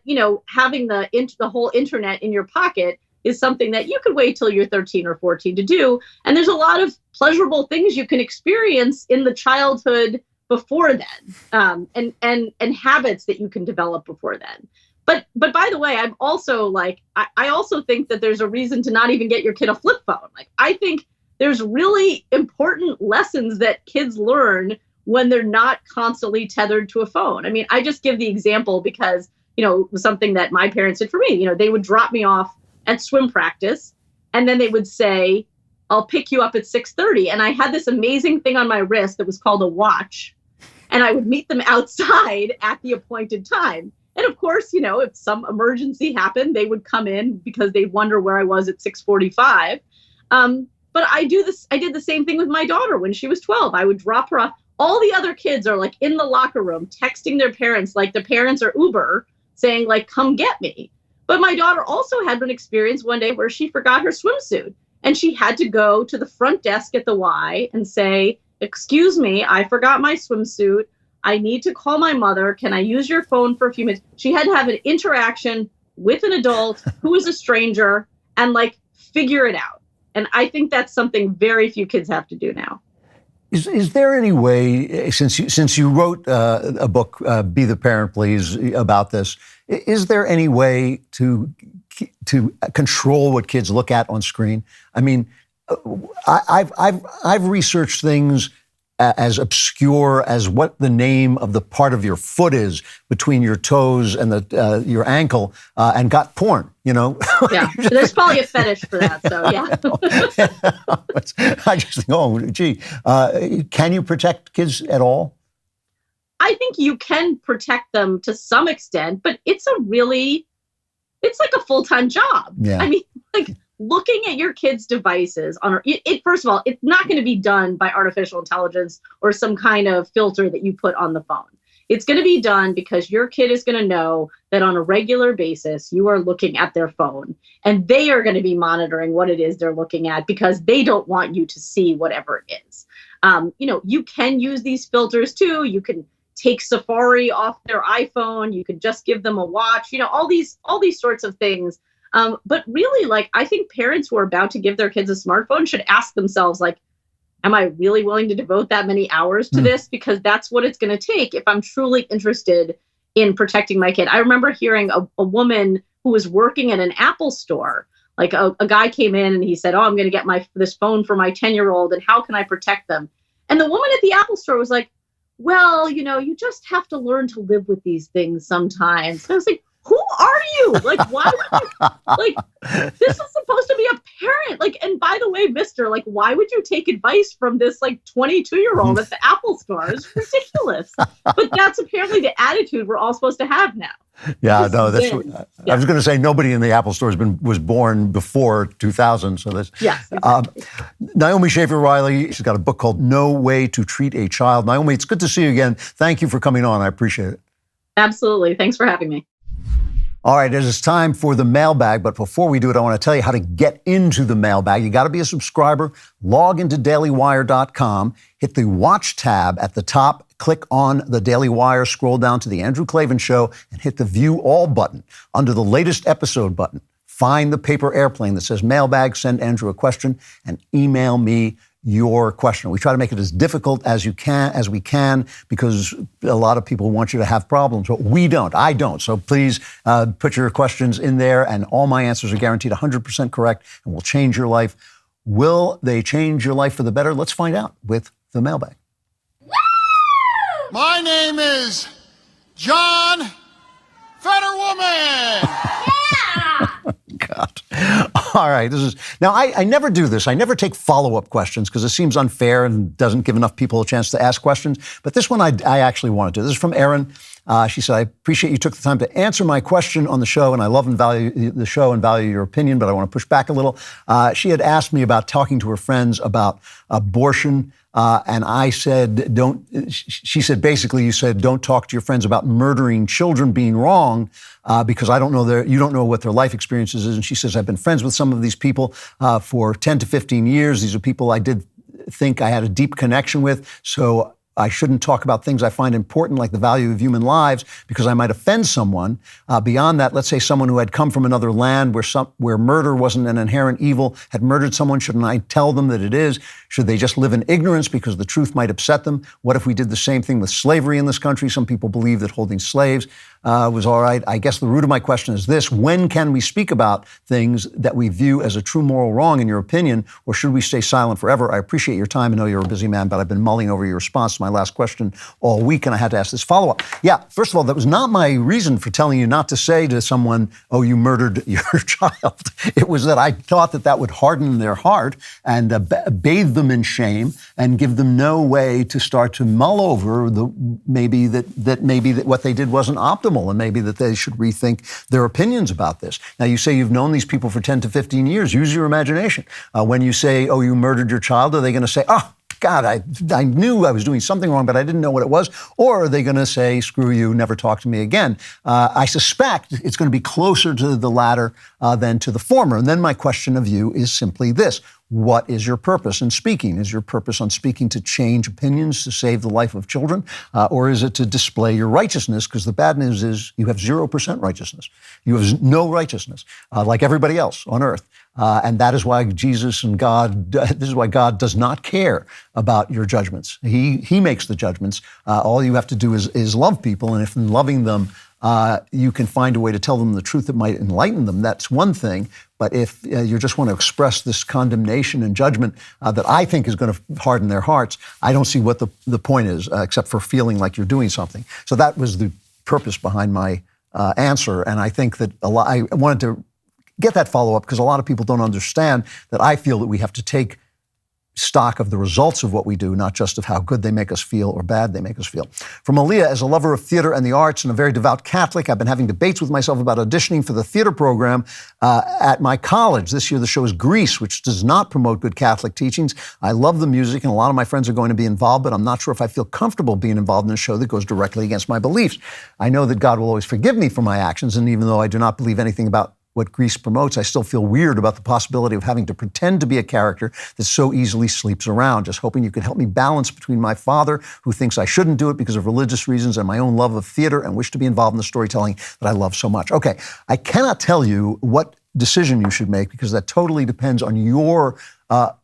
Speaker 6: having the whole internet in your pocket is something that you could wait till you're 13 or 14 to do. And there's a lot of pleasurable things you can experience in the childhood before then, and habits that you can develop before then. But by the way, I'm also like, I also think that there's a reason to not even get your kid a flip phone. Like, I think there's really important lessons that kids learn when they're not constantly tethered to a phone. I mean, I just give the example because, it was something that my parents did for me. They would drop me off at swim practice and then they would say, I'll pick you up at 6:30. And I had this amazing thing on my wrist that was called a watch. And I would meet them outside at the appointed time. And of course, if some emergency happened, they would come in because they'd wonder where I was at 6:45. But I did the same thing with my daughter when she was 12. I would drop her off. All the other kids are like in the locker room texting their parents, like the parents are Uber, saying like, come get me. But my daughter also had an experience one day where she forgot her swimsuit and she had to go to the front desk at the Y and say, excuse me, I forgot my swimsuit. I need to call my mother. Can I use your phone for a few minutes? She had to have an interaction with an adult who was a stranger and like figure it out. And I think that's something very few kids have to do now.
Speaker 1: Is there any way, since you wrote a book, Be the Parent, Please, about this, is there any way to control what kids look at on screen? I mean, I've researched things as obscure as what the name of the part of your foot is between your toes and your ankle, and got porn,
Speaker 6: Yeah, there's probably a fetish for that, so yeah.
Speaker 1: I just think, oh, gee, can you protect kids at all?
Speaker 6: I think you can protect them to some extent, but it's like a full-time job.
Speaker 1: Yeah.
Speaker 6: I mean, like, looking at your kids' devices first of all, it's not going to be done by artificial intelligence or some kind of filter that you put on the phone. It's going to be done because your kid is going to know that on a regular basis, you are looking at their phone and they are going to be monitoring what it is they're looking at because they don't want you to see whatever it is. You can use these filters too. You can take Safari off their iPhone. You can just give them a watch, all these sorts of things. But really, like, I think parents who are about to give their kids a smartphone should ask themselves, like, am I really willing to devote that many hours to this? Because that's what it's going to take if I'm truly interested in protecting my kid. I remember hearing a woman who was working at an Apple store. Like a guy came in and he said, oh, I'm going to get this phone for my 10-year-old. And how can I protect them? And the woman at the Apple store was like, well, you just have to learn to live with these things sometimes. And I was like, who are you? Like, why would you, like, this is supposed to be a parent. Like, and by the way, mister, like, why would you take advice from this, like, 22-year-old at the Apple store? It's ridiculous. But that's apparently the attitude we're all supposed to have now.
Speaker 1: Yeah, no, that's what, I was going to say nobody in the Apple store was born before 2000. So that's,
Speaker 6: yes, exactly.
Speaker 1: Naomi Schaefer Riley, she's got a book called No Way to Treat a Child. Naomi, it's good to see you again. Thank you for coming on. I appreciate it.
Speaker 6: Absolutely. Thanks for having me.
Speaker 1: All right, it is time for the mailbag, but before we do it, I want to tell you how to get into the mailbag. You got to be a subscriber. Log into DailyWire.com, hit the Watch tab at the top, click on the Daily Wire, scroll down to the Andrew Klavan Show, and hit the View All button. Under the latest episode button, find the paper airplane that says mailbag, send Andrew a question, and email me your question. We try to make it as difficult as we can, because a lot of people want you to have problems, but we don't. I don't. So please put your questions in there, and all my answers are guaranteed 100% correct and will change your life. Will they change your life for the better? Let's find out with the mailbag.
Speaker 7: My name is John Fetterwoman.
Speaker 1: God. All right. Now, I never do this. I never take follow-up questions because it seems unfair and doesn't give enough people a chance to ask questions. But this one I actually want to do. This is from Erin. She said, I appreciate you took the time to answer my question on the show, and I love and value the show and value your opinion, but I want to push back a little. She had asked me about talking to her friends about abortion. And I said, she said, basically, you said, don't talk to your friends about murdering children being wrong because I don't know you don't know what their life experiences is. And she says, I've been friends with some of these people for 10 to 15 years. These are people I did think I had a deep connection with. So I shouldn't talk about things I find important, like the value of human lives, because I might offend someone. Beyond that, let's say someone who had come from another land where murder wasn't an inherent evil had murdered someone. Shouldn't I tell them that it is? Should they just live in ignorance because the truth might upset them? What if we did the same thing with slavery in this country? Some people believe that holding slaves was all right. I guess the root of my question is this: when can we speak about things that we view as a true moral wrong, in your opinion, or should we stay silent forever? I appreciate your time. I know you're a busy man, but I've been mulling over your response to my last question all week, and I had to ask this follow-up. Yeah, first of all, that was not my reason for telling you not to say to someone, oh, you murdered your child. It was that I thought that would harden their heart and bathe them in shame and give them no way to start to mull over maybe that what they did wasn't optimal, and maybe that they should rethink their opinions about this. Now, you say you've known these people for 10 to 15 years. Use your imagination. When you say, oh, you murdered your child, are they going to say, oh, God, I knew I was doing something wrong, but I didn't know what it was? Or are they going to say, screw you, never talk to me again? I suspect it's going to be closer to the latter than to the former. And then my question of you is simply this: what is your purpose in speaking? Is your purpose on speaking to change opinions, to save the life of children? Or is it to display your righteousness? Because the bad news is you have 0% righteousness. You have no righteousness, like everybody else on earth. And that is why Jesus and God, this is why God does not care about your judgments. He makes the judgments. All you have to do is love people. And if in loving them, you can find a way to tell them the truth that might enlighten them, that's one thing. But if you just want to express this condemnation and judgment that I think is going to harden their hearts, I don't see what the point is, except for feeling like you're doing something. So that was the purpose behind my answer. And I think that I wanted to get that follow-up because a lot of people don't understand that I feel that we have to take stock of the results of what we do, not just of how good they make us feel or bad they make us feel. From Aaliyah, as a lover of theater and the arts and a very devout Catholic, I've been having debates with myself about auditioning for the theater program at my college. This year, the show is Grease, which does not promote good Catholic teachings. I love the music, and a lot of my friends are going to be involved, but I'm not sure if I feel comfortable being involved in a show that goes directly against my beliefs. I know that God will always forgive me for my actions, and even though I do not believe anything about what Grease promotes, I still feel weird about the possibility of having to pretend to be a character that so easily sleeps around. Just hoping you could help me balance between my father, who thinks I shouldn't do it because of religious reasons, and my own love of theater and wish to be involved in the storytelling that I love so much. Okay, I cannot tell you what decision you should make because that totally depends on your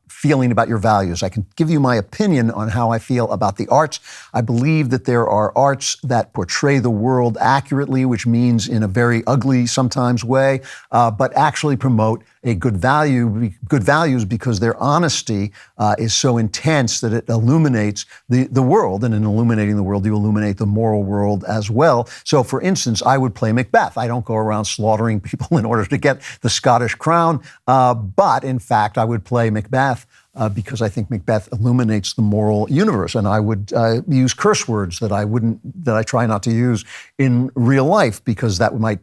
Speaker 1: feeling about your values. I can give you my opinion on how I feel about the arts. I believe that there are arts that portray the world accurately, which means in a very ugly sometimes way, but actually promote a good values because their honesty is so intense that it illuminates the world. And in illuminating the world, you illuminate the moral world as well. So for instance, I would play Macbeth. I don't go around slaughtering people in order to get the Scottish crown. But in fact, I would play Macbeth because I think Macbeth illuminates the moral universe. And I would use curse words that I try not to use in real life because that might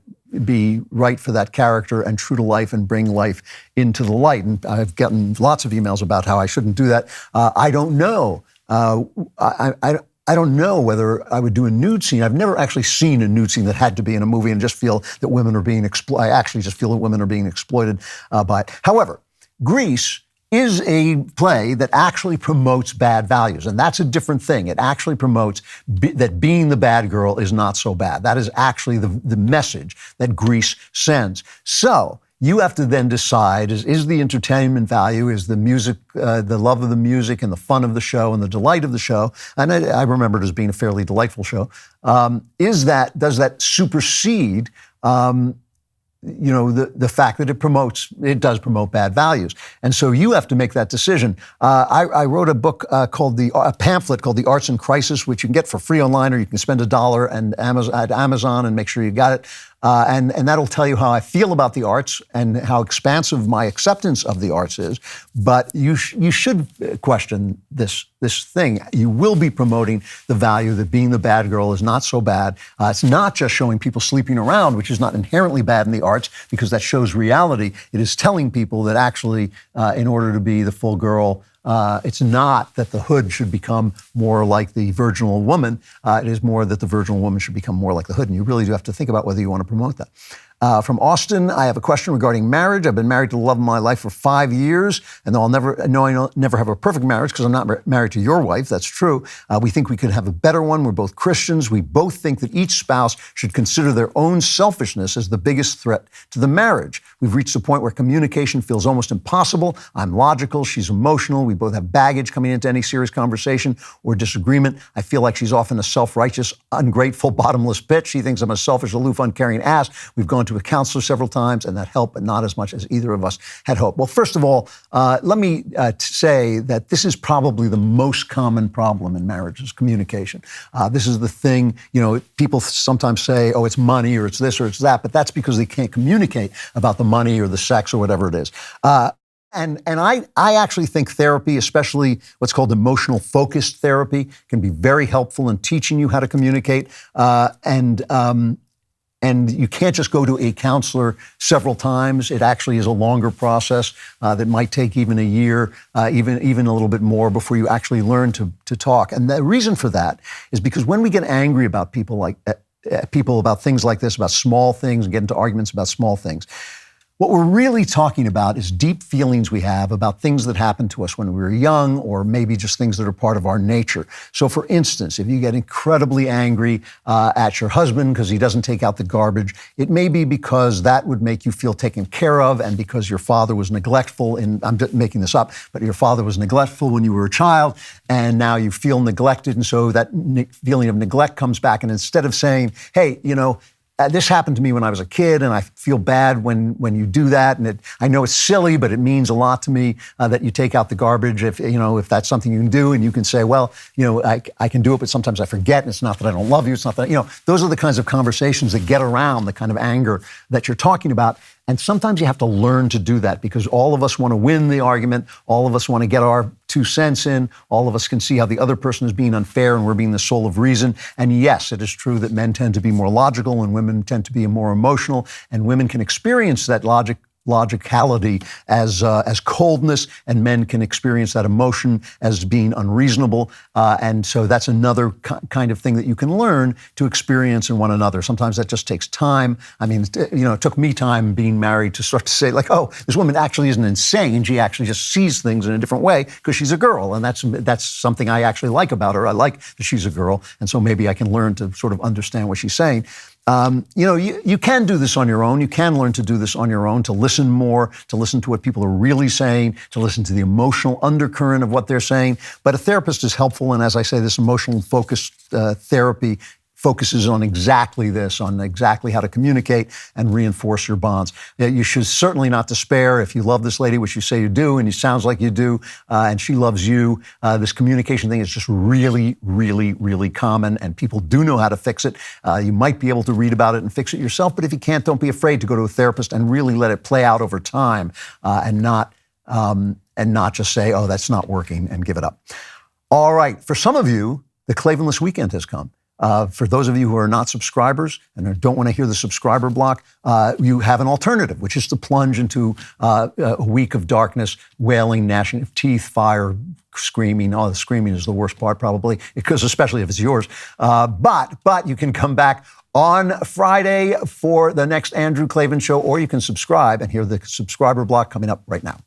Speaker 1: be right for that character and true to life and bring life into the light. And I've gotten lots of emails about how I shouldn't do that. I don't know. I don't know whether I would do a nude scene. I've never actually seen a nude scene that had to be in a movie and just feel that women are being exploited. I actually just feel that women are being exploited by it. However, Grease is a play that actually promotes bad values. And that's a different thing. It actually promotes that being the bad girl is not so bad. That is actually the message that Grease sends. So you have to then decide, is the entertainment value, is the music, the love of the music and the fun of the show and the delight of the show, and I remember it as being a fairly delightful show, does that supersede the fact that it does promote bad values. And so you have to make that decision. I wrote a book a pamphlet called The Arts in Crisis, which you can get for free online, or you can spend $1 at Amazon and make sure you got it. And that'll tell you how I feel about the arts and how expansive my acceptance of the arts is. But you should question this thing. You will be promoting the value that being the bad girl is not so bad. It's not just showing people sleeping around, which is not inherently bad in the arts, because that shows reality. It is telling people that actually, in order to be the full girl, it's not that the hood should become more like the virginal woman. It is more that the virginal woman should become more like the hood. And you really do have to think about whether you want to promote that. From Austin, I have a question regarding marriage. I've been married to the love of my life for 5 years, and though I never have a perfect marriage because I'm not married to your wife, that's true. We think we could have a better one. We're both Christians. We both think that each spouse should consider their own selfishness as the biggest threat to the marriage. We've reached a point where communication feels almost impossible. I'm logical. She's emotional. We both have baggage coming into any serious conversation or disagreement. I feel like she's often a self-righteous, ungrateful, bottomless bitch. She thinks I'm a selfish, aloof, uncaring ass. We've gone to a counselor several times, and that helped, but not as much as either of us had hoped. Well, first of all, let me say that this is probably the most common problem in marriage is communication. This is the thing, people sometimes say, oh, it's money or it's this or it's that, but that's because they can't communicate about the money or the sex or whatever it is. And I actually think therapy, especially what's called emotional focused therapy, can be very helpful in teaching you how to communicate. And you can't just go to a counselor several times. It actually is a longer process that might take even a year, even a little bit more before you actually learn to talk. And the reason for that is because when we get angry about people about things like this, about small things, and get into arguments about small things, what we're really talking about is deep feelings we have about things that happened to us when we were young, or maybe just things that are part of our nature. So for instance, if you get incredibly angry at your husband because he doesn't take out the garbage, it may be because that would make you feel taken care of, and because your father was neglectful, I'm making this up, but your father was neglectful when you were a child, and now you feel neglected, and so that feeling of neglect comes back, and instead of saying, hey, this happened to me when I was a kid, and I feel bad when you do that. And I know it's silly, but it means a lot to me that you take out the garbage. If that's something you can do, and you can say, well, I can do it, but sometimes I forget. And it's not that I don't love you. It's not that those are the kinds of conversations that get around the kind of anger that you're talking about. And sometimes you have to learn to do that, because all of us want to win the argument. All of us want to get our 2 cents in. All of us can see how the other person is being unfair and we're being the soul of reason. And yes, it is true that men tend to be more logical and women tend to be more emotional, and women can experience that logicality as coldness, and men can experience that emotion as being unreasonable. And so that's another kind of thing that you can learn to experience in one another. Sometimes that just takes time. I mean, it took me time being married to start to say, like, oh, this woman actually isn't insane. She actually just sees things in a different way because she's a girl. And that's something I actually like about her. I like that she's a girl. And so maybe I can learn to sort of understand what she's saying. You can do this on your own. You can learn to do this on your own, to listen more, to listen to what people are really saying, to listen to the emotional undercurrent of what they're saying. But a therapist is helpful. And as I say, this emotional focused therapy focuses on exactly this, on exactly how to communicate and reinforce your bonds. You should certainly not despair if you love this lady, which you say you do, and it sounds like you do, and she loves you. This communication thing is just really, really, really common, and people do know how to fix it. You might be able to read about it and fix it yourself, but if you can't, don't be afraid to go to a therapist and really let it play out over time, and not just say, oh, that's not working, and give it up. All right, for some of you, the Klavanless weekend has come. For those of you who are not subscribers and don't want to hear the subscriber block, you have an alternative, which is to plunge into a week of darkness, wailing, gnashing of teeth, fire, screaming. Oh, the screaming is the worst part, probably, because especially if it's yours. But you can come back on Friday for the next Andrew Klavan show, or you can subscribe and hear the subscriber block coming up right now.